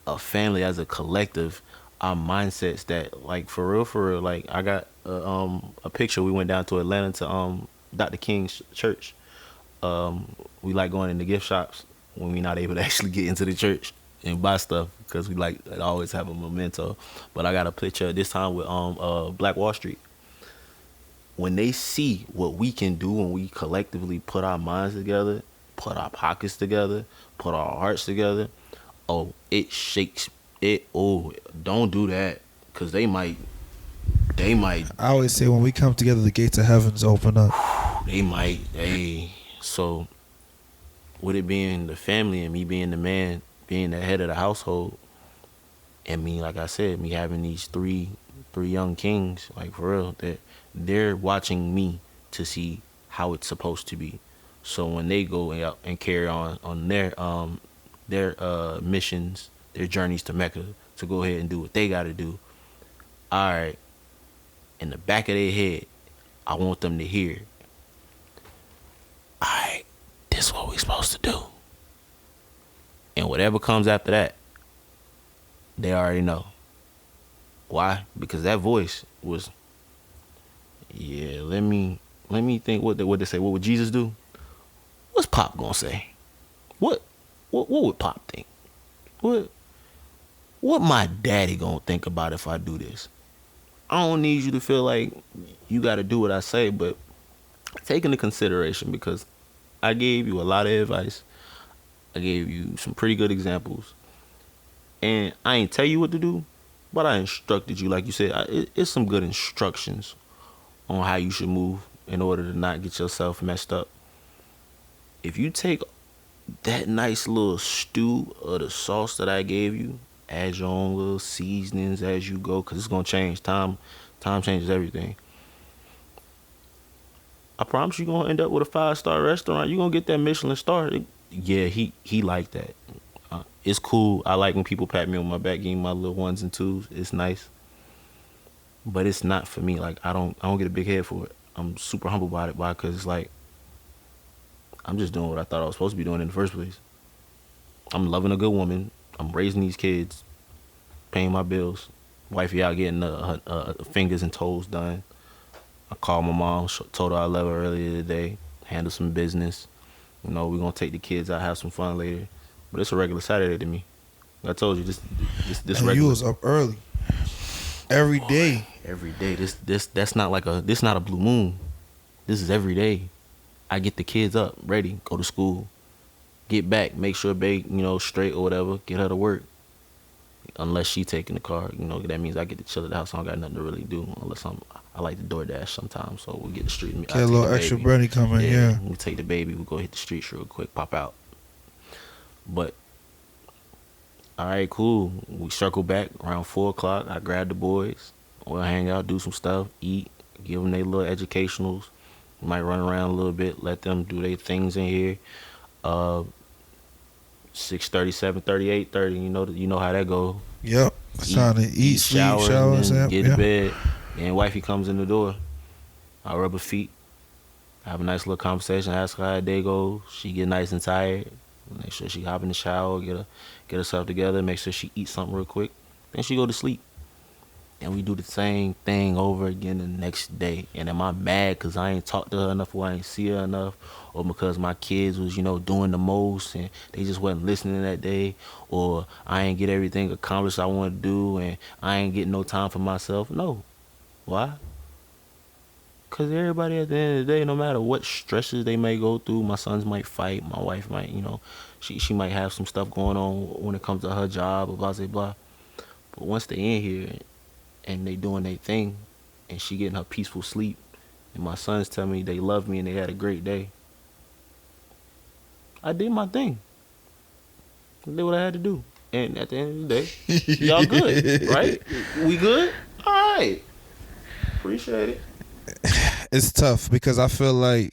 a family, as a collective, our mindsets that like for real, like I got a picture. We went down to Atlanta to Dr. King's church. We like going into gift shops when we're not able to actually get into the church and buy stuff because we like to always have a memento. But I got a picture this time with Black Wall Street. When they see what we can do when we collectively put our minds together, put our pockets together, put our hearts together, oh, it shakes it. Oh, don't do that because they might, I always say when we come together, the gates of heavens open up. hey. So with it being the family and me being the man, being the head of the household, and me, like I said, me having these three young kings, like for real, that they're watching me to see how it's supposed to be. So when they go and carry on their missions, their journeys to Mecca to go ahead and do what they got to do, all right, in the back of their head, I want them to hear, all right, this is what we supposed to do, and whatever comes after that, they already know. Why? Because that voice was, yeah. Let me think. What they say? What would Jesus do? What's Pop gonna say? What what would Pop think? What what my daddy gonna think about if I do this? I don't need you to feel like you got to do what I say, but take into consideration because I gave you a lot of advice. I gave you some pretty good examples, and I ain't tell you what to do, but I instructed you, like you said. It's some good instructions on how you should move in order to not get yourself messed up. If you take that nice little stew of the sauce that I gave you, add your own little seasonings as you go, cause it's gonna change. Time changes everything. I promise you gonna end up with a 5-star restaurant. You gonna get that Michelin star. Yeah, he like that. It's cool. I like when people pat me on my back, give me my little ones and twos. It's nice, but it's not for me. Like I don't get a big head for it. I'm super humble about it. Why? Cause it's like I'm just doing what I thought I was supposed to be doing in the first place. I'm loving a good woman. I'm raising these kids, paying my bills. Wifey out getting her fingers and toes done. I called my mom, told her I love her earlier today. Handle some business. You know, we're gonna take the kids out, have some fun later. But it's a regular Saturday to me. I told you this And you regular. was up early every day. Every day. That's not like this not a blue moon. This is every day. I get the kids up, ready, go to school, get back, make sure babe, straight or whatever, get her to work. Unless she taking the car, that means I get to chill at the house. I don't got nothing to really do unless I like to DoorDash sometimes, so we get the street. Get a little extra money coming, yeah. We take the baby, we go hit the streets real quick, pop out. But all right, cool. We circle back around 4 o'clock. I grab the boys. We'll hang out, do some stuff, eat, give them their little educationals. Might run around a little bit, let them do their things in here. Uh, 6:30, 7:30, 8:30. You know how that go. Yep. It's time to eat, sleep, shower, and then get to yeah. bed. And wifey comes in the door. I rub her feet, have a nice little conversation, ask her how her day goes. She get nice and tired. Make sure she hop in the shower, get herself together, make sure she eats something real quick. Then she go to sleep. And we do the same thing over again the next day. And am I mad because I ain't talked to her enough or I ain't see her enough? Or because my kids was, doing the most and they just wasn't listening that day? Or I ain't get everything accomplished I want to do and I ain't getting no time for myself? No. Why? Because everybody at the end of the day, no matter what stresses they may go through, my sons might fight, my wife might, she might have some stuff going on when it comes to her job or blah, blah, blah. But once they in here and they doing their thing and she getting her peaceful sleep and my sons tell me they love me and they had a great day, I did my thing. I did what I had to do. And at the end of the day, y'all good, right? We good? All right. Appreciate it. It's tough because I feel like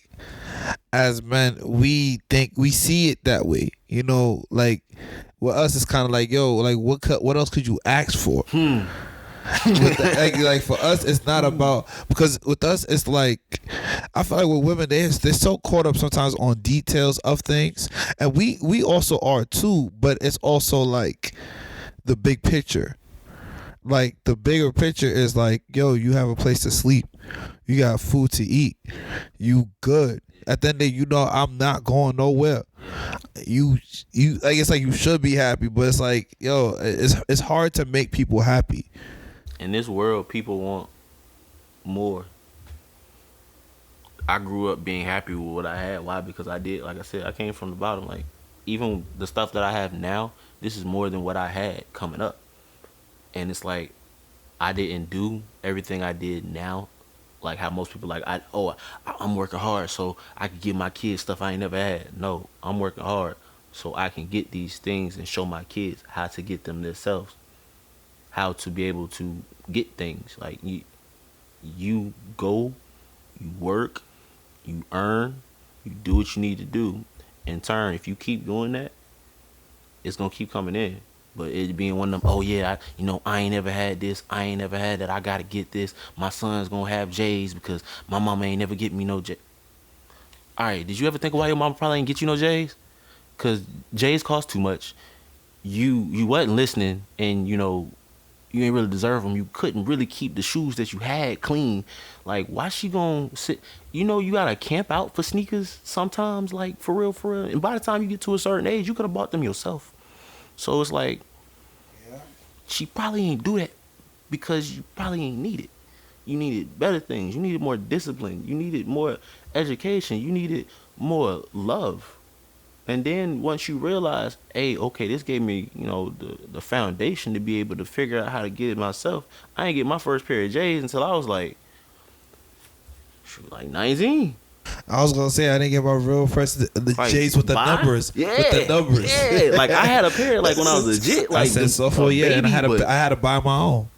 as men we think we see it that way. Like with us it's kind of like, yo, like what else could you ask for? With the, like for us, it's not about, because with us, it's like, I feel like with women, they're so caught up sometimes on details of things, and we also are too. But it's also like the big picture. Like the bigger picture is like, yo, you have a place to sleep, you got food to eat, you good. At the end of the day, you know I'm not going nowhere. You like, it's like you should be happy, but it's like, yo, it's hard to make people happy. In this world, people want more. I grew up being happy with what I had. Why? Because I did, like I said, I came from the bottom. Like, even the stuff that I have now, this is more than what I had coming up. And it's like, I didn't do everything I did now. Like how most people like, I'm working hard so I can give my kids stuff I ain't never had. No, I'm working hard so I can get these things and show my kids how to get them themselves, how to be able to get things. Like you go, you work, you earn, you do what you need to do. In turn, if you keep doing that, it's gonna keep coming in. But it being one of them, oh yeah, I ain't never had this, I ain't never had that, I gotta get this. My son's gonna have J's because my mama ain't never get me no J. Alright, did you ever think of why your mama probably ain't get you no J's? Cause J's cost too much. You wasn't listening, and you ain't really deserve them. You couldn't really keep the shoes that you had clean. Like, why she gonna sit? You gotta camp out for sneakers sometimes, like for real, for real. And by the time you get to a certain age, you could have bought them yourself. So it's like, she probably ain't do that because you probably ain't need it. You needed better things. You needed more discipline. You needed more education. You needed more love. And then once you realize, hey, okay, this gave me, the foundation to be able to figure out how to get it myself. I ain't get my first pair of J's until I was like 19. I was gonna say I didn't get my real first the Like, J's with the numbers. Yeah, with the numbers. Yeah, like I had a pair like when I was legit. Like I said sophomore year, and I had to buy my own.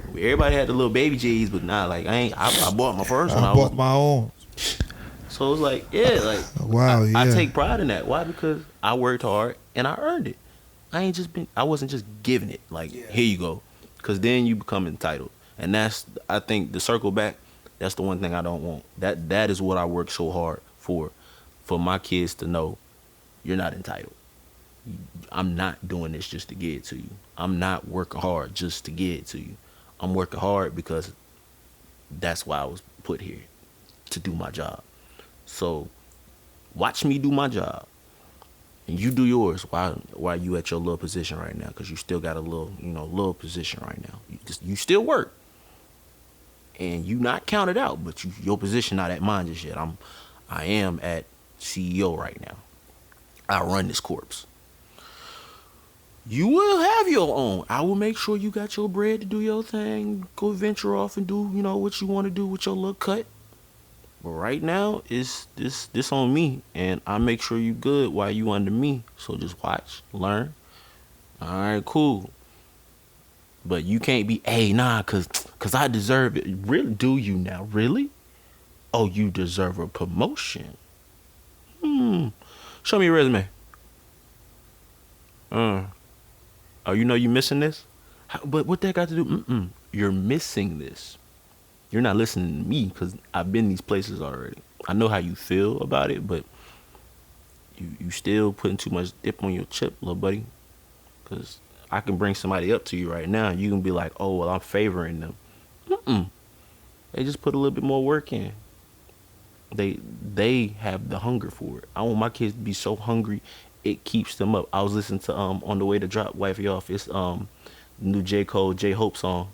Everybody had the little baby J's, but not like I bought my first one. I bought my own. So it was like, yeah, like wow, I take pride in that. Why? Because I worked hard and I earned it. I wasn't just giving it like, here you go, because then you become entitled, and that's, I think, the circle back. That's the one thing I don't want. That is what I work so hard for my kids to know, you're not entitled. I'm not doing this just to get it to you. I'm not working hard just to get it to you. I'm working hard because that's why I was put here, to do my job. So watch me do my job, and you do yours while you at your little position right now, because you still got a little position right now. You still work, and you not counted out, but your position not at mine just yet. I am at CEO right now. I run this corpse. You will have your own. I will make sure you got your bread to do your thing. Go venture off and do what you want to do with your little cut. But right now, it's this on me, and I make sure you good while you under me. So just watch, learn. All right, cool. But you can't be, hey, nah, cause I deserve it. Really? Do you now? Really? Oh, you deserve a promotion. Show me your resume. Oh, you missing this? But what that got to do? You're missing this. You're not listening to me because I've been these places already. I know how you feel about it, but you still putting too much dip on your chip, little buddy. Because I can bring somebody up to you right now, and you can be like, oh, well, I'm favoring them. They just put a little bit more work in. They have the hunger for it. I want my kids to be so hungry it keeps them up. I was listening to on the way to drop Wifey off. It's new J. Cole, J. Hope song.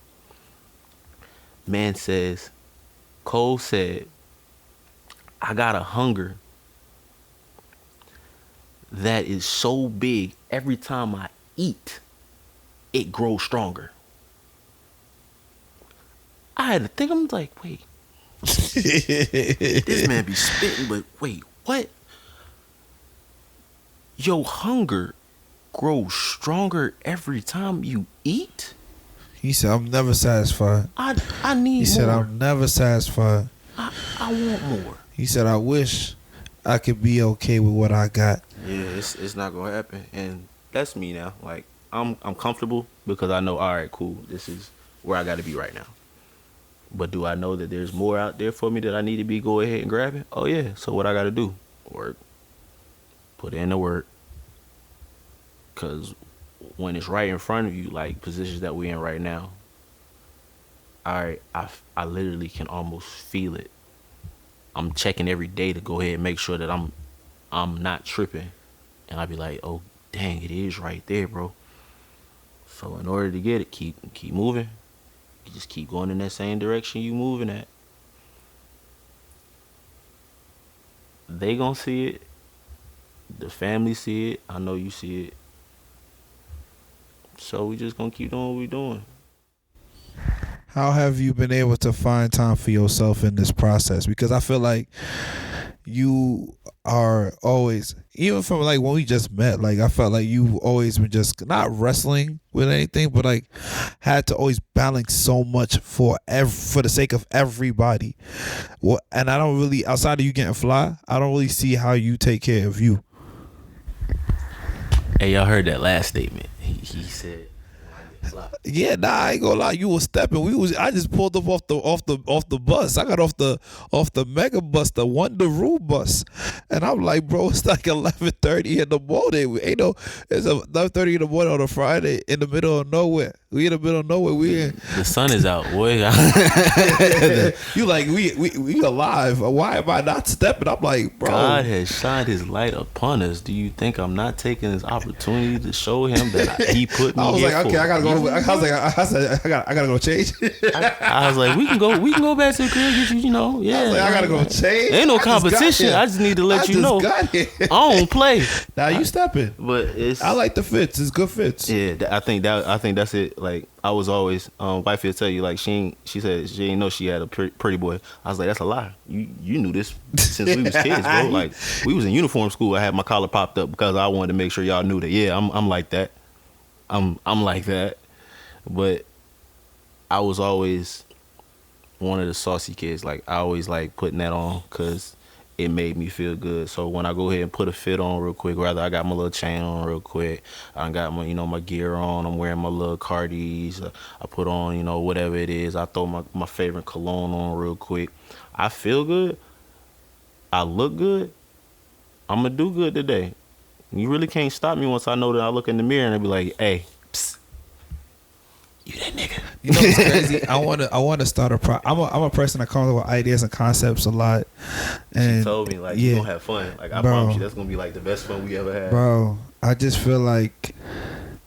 Man says, Cole said, I got a hunger that is so big, every time I eat, it grows stronger. I had to think, I'm like, wait. This man be spitting, but wait, what? Your hunger grows stronger every time you eat? He said, I'm never satisfied. I need more. He said, I'm never satisfied. I want more. He said, I wish I could be okay with what I got. Yeah, it's not gonna happen. And that's me now. Like, I'm comfortable because I know, all right, cool, this is where I got to be right now. But do I know that there's more out there for me that I need to be go ahead and grabbing? Oh yeah. So what I got to do? Work. Put in the work. Cause when it's right in front of you, like positions that we're in right now, I literally can almost feel it. I'm checking every day to go ahead and make sure that I'm not tripping, and I be like, oh dang, it is right there, bro. So in order to get it, keep moving. You just keep going in that same direction you moving at. They gonna see it. The family see it. I know you see it. So we just gonna keep doing what we doing. How have you been able to find time for yourself in this process? Because I feel like you are always, even from like when we just met, like I felt like you always been just not wrestling with anything, but like had to always balance so much for the sake of everybody. Well, and I don't really, outside of you getting fly, I don't really see how you take care of you. Hey, y'all heard that last statement? He said. Yeah, nah, I ain't gonna lie. You was stepping. I just pulled up off the bus. I got off the mega bus, the Wonderoo bus, and I'm like, bro, it's like 11:30 in the morning. Ain't no, it's 11:30 in the morning on a Friday in the middle of nowhere. We in the middle of nowhere. We in. The sun is out, boy. You like we alive. Why am I not stepping? I'm like, bro. God has shined His light upon us. Do you think I'm not taking this opportunity to show Him that He put me? I was here like, okay, for? I gotta go. I gotta go change. I was like, we can go back to the crib. Get you, yeah. I was like, I gotta go change. Ain't no competition. I just need to let you know. I don't play. Now you stepping. But I like the fits. It's good fits. Yeah, I think that's it. Like I was always, wife will tell you, like she said she didn't know she had a pretty boy. I was like, that's a lie. You knew this since we was kids, bro. Like we was in uniform school. I had my collar popped up because I wanted to make sure y'all knew that. Yeah, I'm like that. I'm like that. But I was always one of the saucy kids. Like I always like putting that on because it made me feel good. So when I go ahead and put a fit on real quick, rather I got my little chain on real quick, I got my my gear on, I'm wearing my little Cardis, I put on whatever it is, I throw my favorite cologne on real quick. I feel good, I look good, I'm gonna do good today. You really can't stop me once I know that I look in the mirror and I be like, hey, psst, you that nigga. You know what's crazy? I want to start I'm a person that comes up with ideas and concepts a lot. And she told me like, you gonna have fun. Like I promise you, that's gonna be like the best fun we ever had. Bro, I just feel like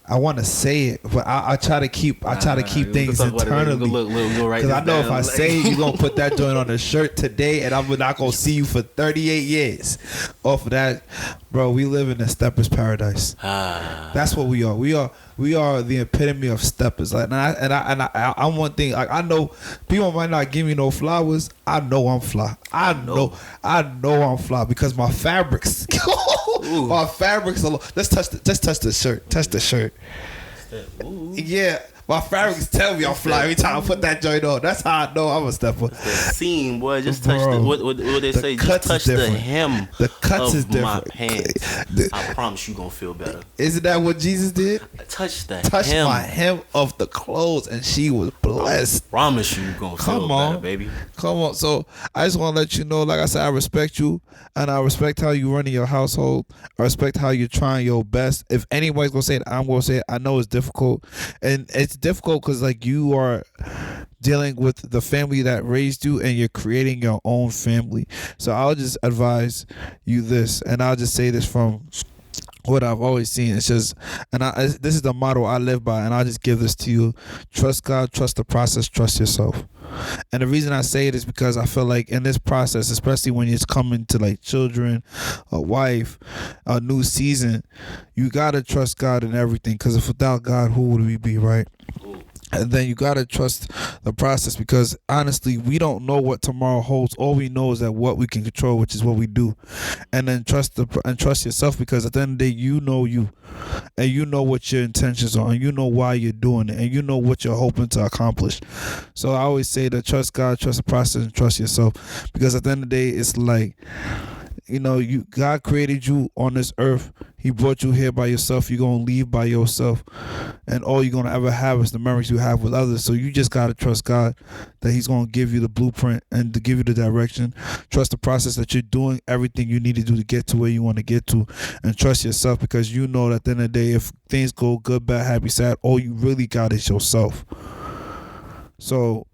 I want to say it, but I try to keep things internally. Because I know if I say it, you're gonna put that joint on the shirt today, and I'm not gonna see you for 38 years. Off of that, bro, we live in a stepper's paradise. That's what we are. We are the epitome of steppers. Like, I'm one thing. Like I know people might not give me no flowers. I know I'm fly. I know I'm fly because my fabrics. My fabrics alone. Just touch the shirt. Touch the shirt. Yeah. My fabrics tell me I'm fly every time I put that joint on. That's how I know I'm a stepper. The seam, boy. Just touch what they say. Just touch the hem of my pants. I promise you gonna feel better. Isn't that what Jesus did? Touch hem. My hem of the clothes, and she was blessed. I promise you gonna feel better, baby. Come on. So I just want to let you know, like I said, I respect you, and I respect how you run in your household. I respect how you're trying your best. If anybody's gonna say it, I'm gonna say it. I know it's difficult, and it's difficult because like you are dealing with the family that raised you and you're creating your own family. So I'll just advise you this, and I'll just say this from what I've always seen. It's just, and this is the motto I live by, and I'll just give this to you: trust God, trust the process, trust yourself. And the reason I say it is because I feel like in this process, especially when it's coming to like children, a wife, a new season, you gotta trust God in everything. Because if without God, who would we be, right? And then you gotta trust the process, because honestly, we don't know what tomorrow holds. All we know is that what we can control, which is what we do. And then trust yourself, because at the end of the day, you know you, and you know what your intentions are, and you know why you're doing it, and you know what you're hoping to accomplish. So I always say that trust God, trust the process, and trust yourself, because at the end of the day, it's like you God created you on this earth. He brought you here by yourself. You're gonna leave by yourself, and all you're gonna ever have is the memories you have with others. So you just gotta trust God that He's gonna give you the blueprint and to give you the direction. Trust the process that you're doing everything you need to do to get to where you want to get to, and trust yourself because you know that at the end of the day, if things go good, bad, happy, sad, all you really got is yourself. So,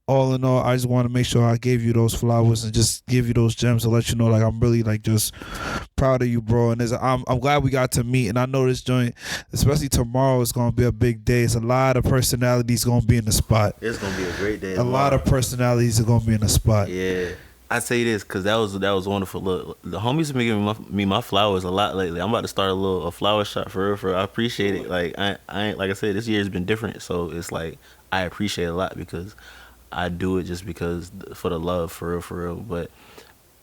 all in all, I just want to make sure I gave you those flowers and just give you those gems to let you know, like, I'm really, like, just proud of you, bro. And I'm glad we got to meet. And I know this joint, especially tomorrow, is going to be a big day. It's a lot of personalities going to be in the spot. It's gonna be a great day. A lot of personalities are going to be in the spot. Yeah. I say this because that was wonderful. Look, the homies have been giving me my flowers a lot lately. I'm about to start a flower shop for real. I appreciate it. Like I ain't, like I said, this year has been different, so it's like I appreciate it a lot because I do it just because for the love, for real. But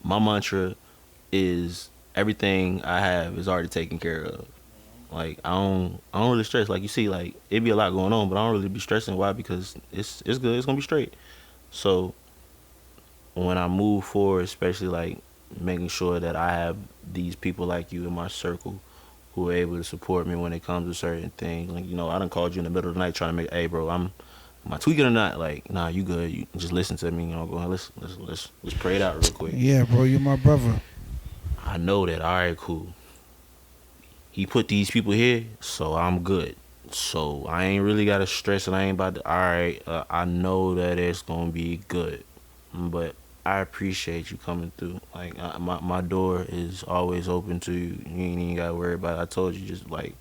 my mantra is everything I have is already taken care of. Like I don't really stress. Like you see, like it be a lot going on, but I don't really be stressing. Why? Because it's good. It's gonna be straight. So when I move forward, especially like making sure that I have these people like you in my circle who are able to support me when it comes to certain things. Like, I done called you in the middle of the night trying to make, hey bro, am I tweaking or not? Like, nah, you good. You just listen to me. Go ahead, let's pray it out real quick. Yeah, bro, you're my brother. I know that. All right, cool. He put these people here, so I'm good. So I ain't really gotta stress, and I ain't about to. All right, I know that it's gonna be good, but I appreciate you coming through. Like my door is always open to you. You ain't even gotta worry about it. I told you, just like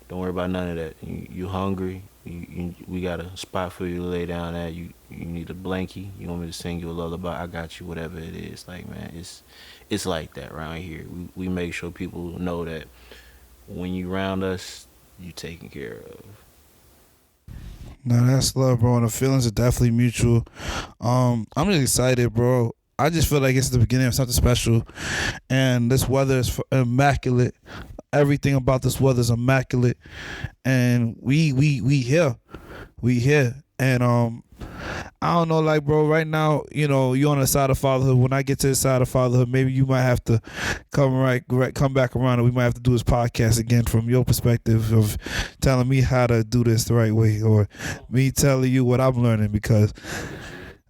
don't worry about none of that. You hungry? We got a spot for you to lay down at. You need a blankie. You want me to sing you a lullaby? I got you. Whatever it is, like man, it's like that around here. We make sure people know that when you round us, you taken care of. No, that's love, bro. And the feelings are definitely mutual. I'm just excited, bro. I just feel like it's the beginning of something special, and this weather is immaculate. Everything about this weather is immaculate, and we here, and I don't know, like, bro, right now, you're on the side of fatherhood. When I get to the side of fatherhood, maybe you might have to come back around, and we might have to do this podcast again from your perspective of telling me how to do this the right way, or me telling you what I'm learning, because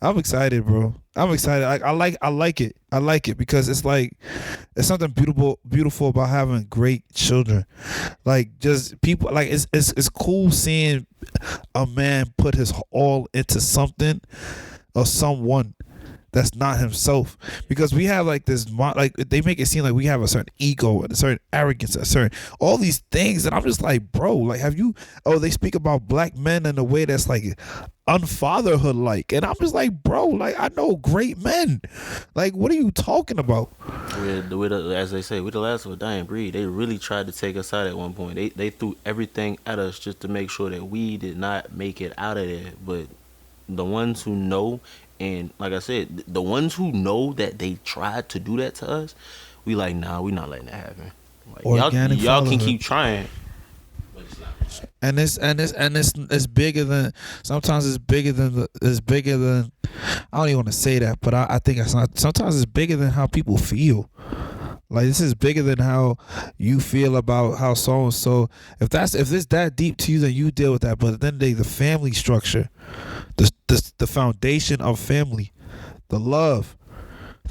I'm excited, bro. I'm excited. I like it. I like it because it's like it's something beautiful about having great children. Like just people, like it's cool seeing a man put his all into something or someone that's not himself, because we have like this, like they make it seem like we have a certain ego and a certain arrogance, a certain all these things, and I'm just like, bro, like they speak about black men in a way that's like unfatherhood like, and I'm just like, bro, like I know great men, like what are you talking about? As they say, we're the last of a dying breed. They really tried to take us out at one point. They threw everything at us just to make sure that we did not make it out of there. But the ones who know, and like I said, the ones who know that they tried to do that to us, we like, nah, we not letting that happen. Like, y'all can keep trying, but it's not. And it's bigger than, sometimes it's bigger than I don't even want to say that, but I think it's not. Sometimes it's bigger than how people feel. Like this is bigger than how you feel about how so and so. If it's that deep to you, then you deal with that. But then the family structure, the foundation of family, the love,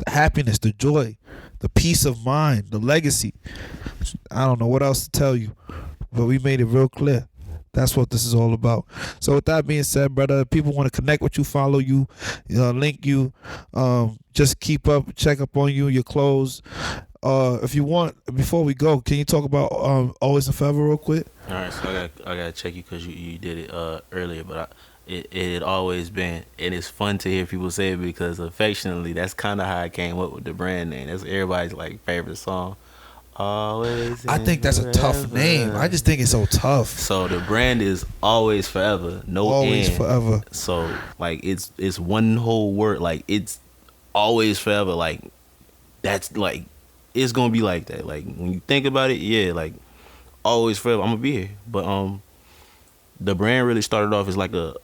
the happiness, the joy, the peace of mind, the legacy. I don't know what else to tell you, but we made it real clear. That's what this is all about. So with that being said, brother, if people want to connect with you, follow you, link you, just keep up, check up on you, your clothes. If you want, before we go, can you talk about Always and Forever real quick? All right, so I gotta check you because you did it earlier, but it had always been, and it's fun to hear people say it because affectionately, that's kind of how I came up with the brand name. That's everybody's like favorite song. Always. I think that's a tough name. I just think it's so tough. So the brand is Always Forever, no Always end. Forever. So like it's one whole word. Like it's Always Forever. Like that's like it's gonna be like that. Like when you think about it, yeah, like Always Forever. I'm gonna be here. But the brand really started off as like a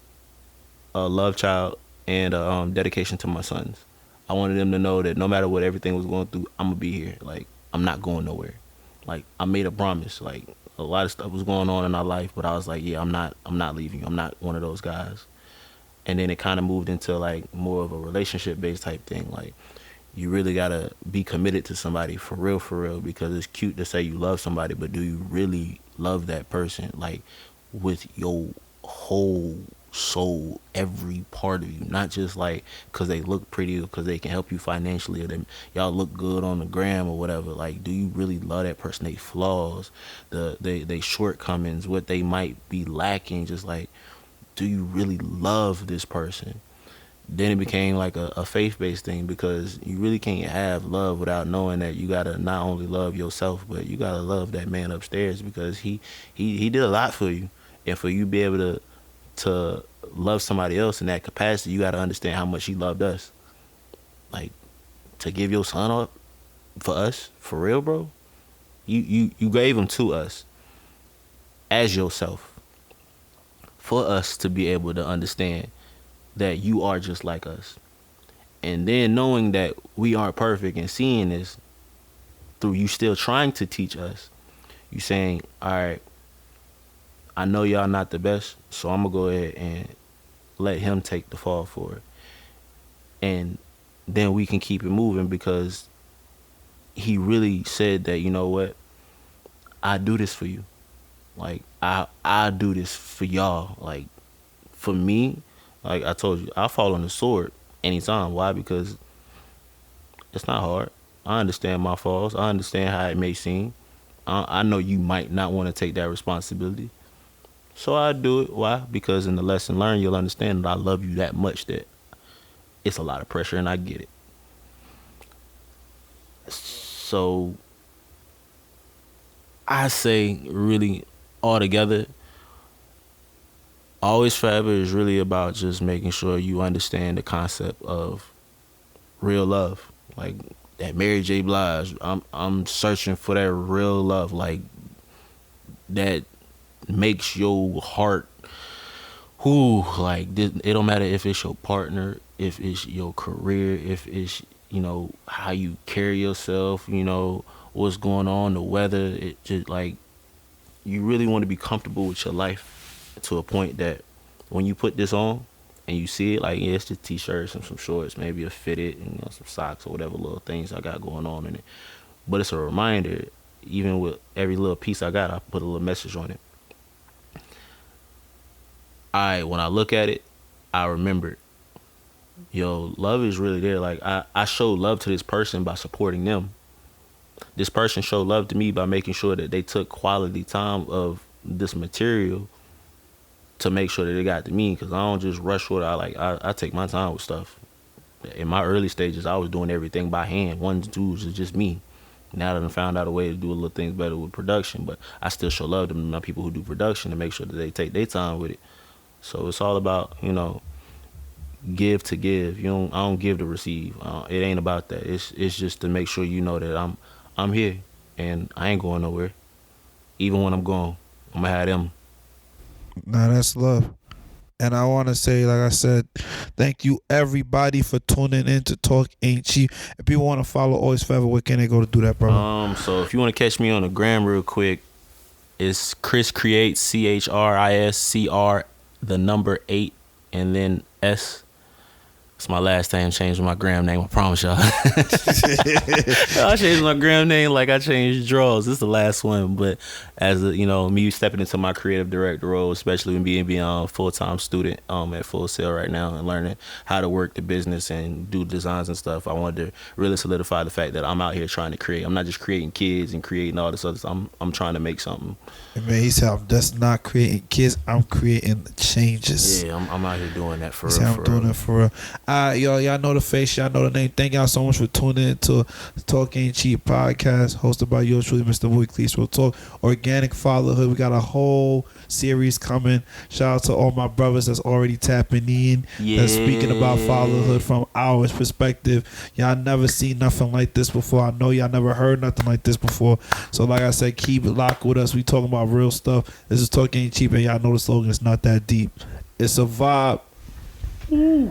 love child and a dedication to my sons. I wanted them to know that no matter what everything was going through, I'm gonna be here. Like, I'm not going nowhere. Like, I made a promise. Like, a lot of stuff was going on in our life, but I was like, yeah, I'm not leaving you. I'm not one of those guys. And then it kind of moved into like more of a relationship based type thing. Like, you really gotta be committed to somebody for real, because it's cute to say you love somebody, but do you really love that person, like, with your whole soul, every part of you, not just like because they look pretty or because they can help you financially, or they, y'all look good on the gram or whatever. Like, do you really love that person, they flaws, they shortcomings, what they might be lacking? Just like, do you really love this person? Then it became like a faith-based thing, because you really can't have love without knowing that you gotta not only love yourself, but you gotta love that man upstairs, because he did a lot for you. And for you to be able to love somebody else in that capacity, you gotta understand how much he loved us. Like, to give your son up for us, for real, bro. You gave him to us as yourself, for us to be able to understand that you are just like us. And then knowing that we aren't perfect and seeing this through you still trying to teach us, you saying, all right, I know y'all not the best, so I'm gonna go ahead and let him take the fall for it. And then we can keep it moving, because he really said that, you know what, I do this for you. Like, I do this for y'all. Like, for me, like I told you, I fall on the sword anytime. Why? Because it's not hard. I understand my faults. I understand how it may seem. I know you might not want to take that responsibility. So I do it. Why? Because in the lesson learned, you'll understand that I love you that much that it's a lot of pressure, and I get it. So I say, really, altogether, Always Forever is really about just making sure you understand the concept of real love. Like that Mary J. Blige, I'm searching for that real love, like that makes your heart, whoo, like it don't matter if it's your partner, if it's your career, if it's, how you carry yourself, what's going on, the weather. It just like, you really want to be comfortable with your life to a point that when you put this on and you see it, like, yeah, it's just t-shirts and some shorts, maybe a fitted, and some socks or whatever little things I got going on in it. But it's a reminder, even with every little piece I got, I put a little message on it. When I look at it, I remember, love is really there. Like, I show love to this person by supporting them. This person showed love to me by making sure that they took quality time of this material to make sure that it got to me, because I don't just rush with it. I take my time with stuff. In my early stages, I was doing everything by hand. Ones, twos is just me. Now that I found out a way to do a little things better with production, but I still show love to my people who do production to make sure that they take their time with it. So it's all about, give to give. I don't give to receive. It ain't about that. It's just to make sure you know that I'm here and I ain't going nowhere. Even when I'm gone, I'm gonna have them. Nah, that's love. And I want to say, like I said, thank you everybody for tuning in to Talk Ain't Cheap. If people want to follow Always Forever, where can they go to do that, brother? So if you want to catch me on the gram real quick, it's Chris Creates, CHRISCR, the number 8, and then S. It's my last time changing my gram name, I promise y'all. I changed my gram name like I changed draws. This is the last one, but as me stepping into my creative director role, especially when being a full-time student at Full Sail right now and learning how to work the business and do designs and stuff, I wanted to really solidify the fact that I'm out here trying to create. I'm not just creating kids and creating all this other stuff. I'm trying to make something. Man, he said, I'm just not creating kids, I'm creating changes. Yeah, I'm out here doing that for real. I'm doing it for real. Y'all know the face, y'all know the name. Thank y'all so much for tuning in to Talk Ain't Cheap podcast, hosted by yours truly, Mr. Moody Cleese. We'll talk organic fatherhood. We got a whole series coming. Shout out to all my brothers that's already tapping in. Yeah. That's speaking about fatherhood from our perspective. Y'all never seen nothing like this before. I know y'all never heard nothing like this before. So like I said, keep it locked with us. We talking about real stuff. This is Talk Ain't Cheap, and y'all know the slogan, it's not that deep. It's a vibe. Ooh.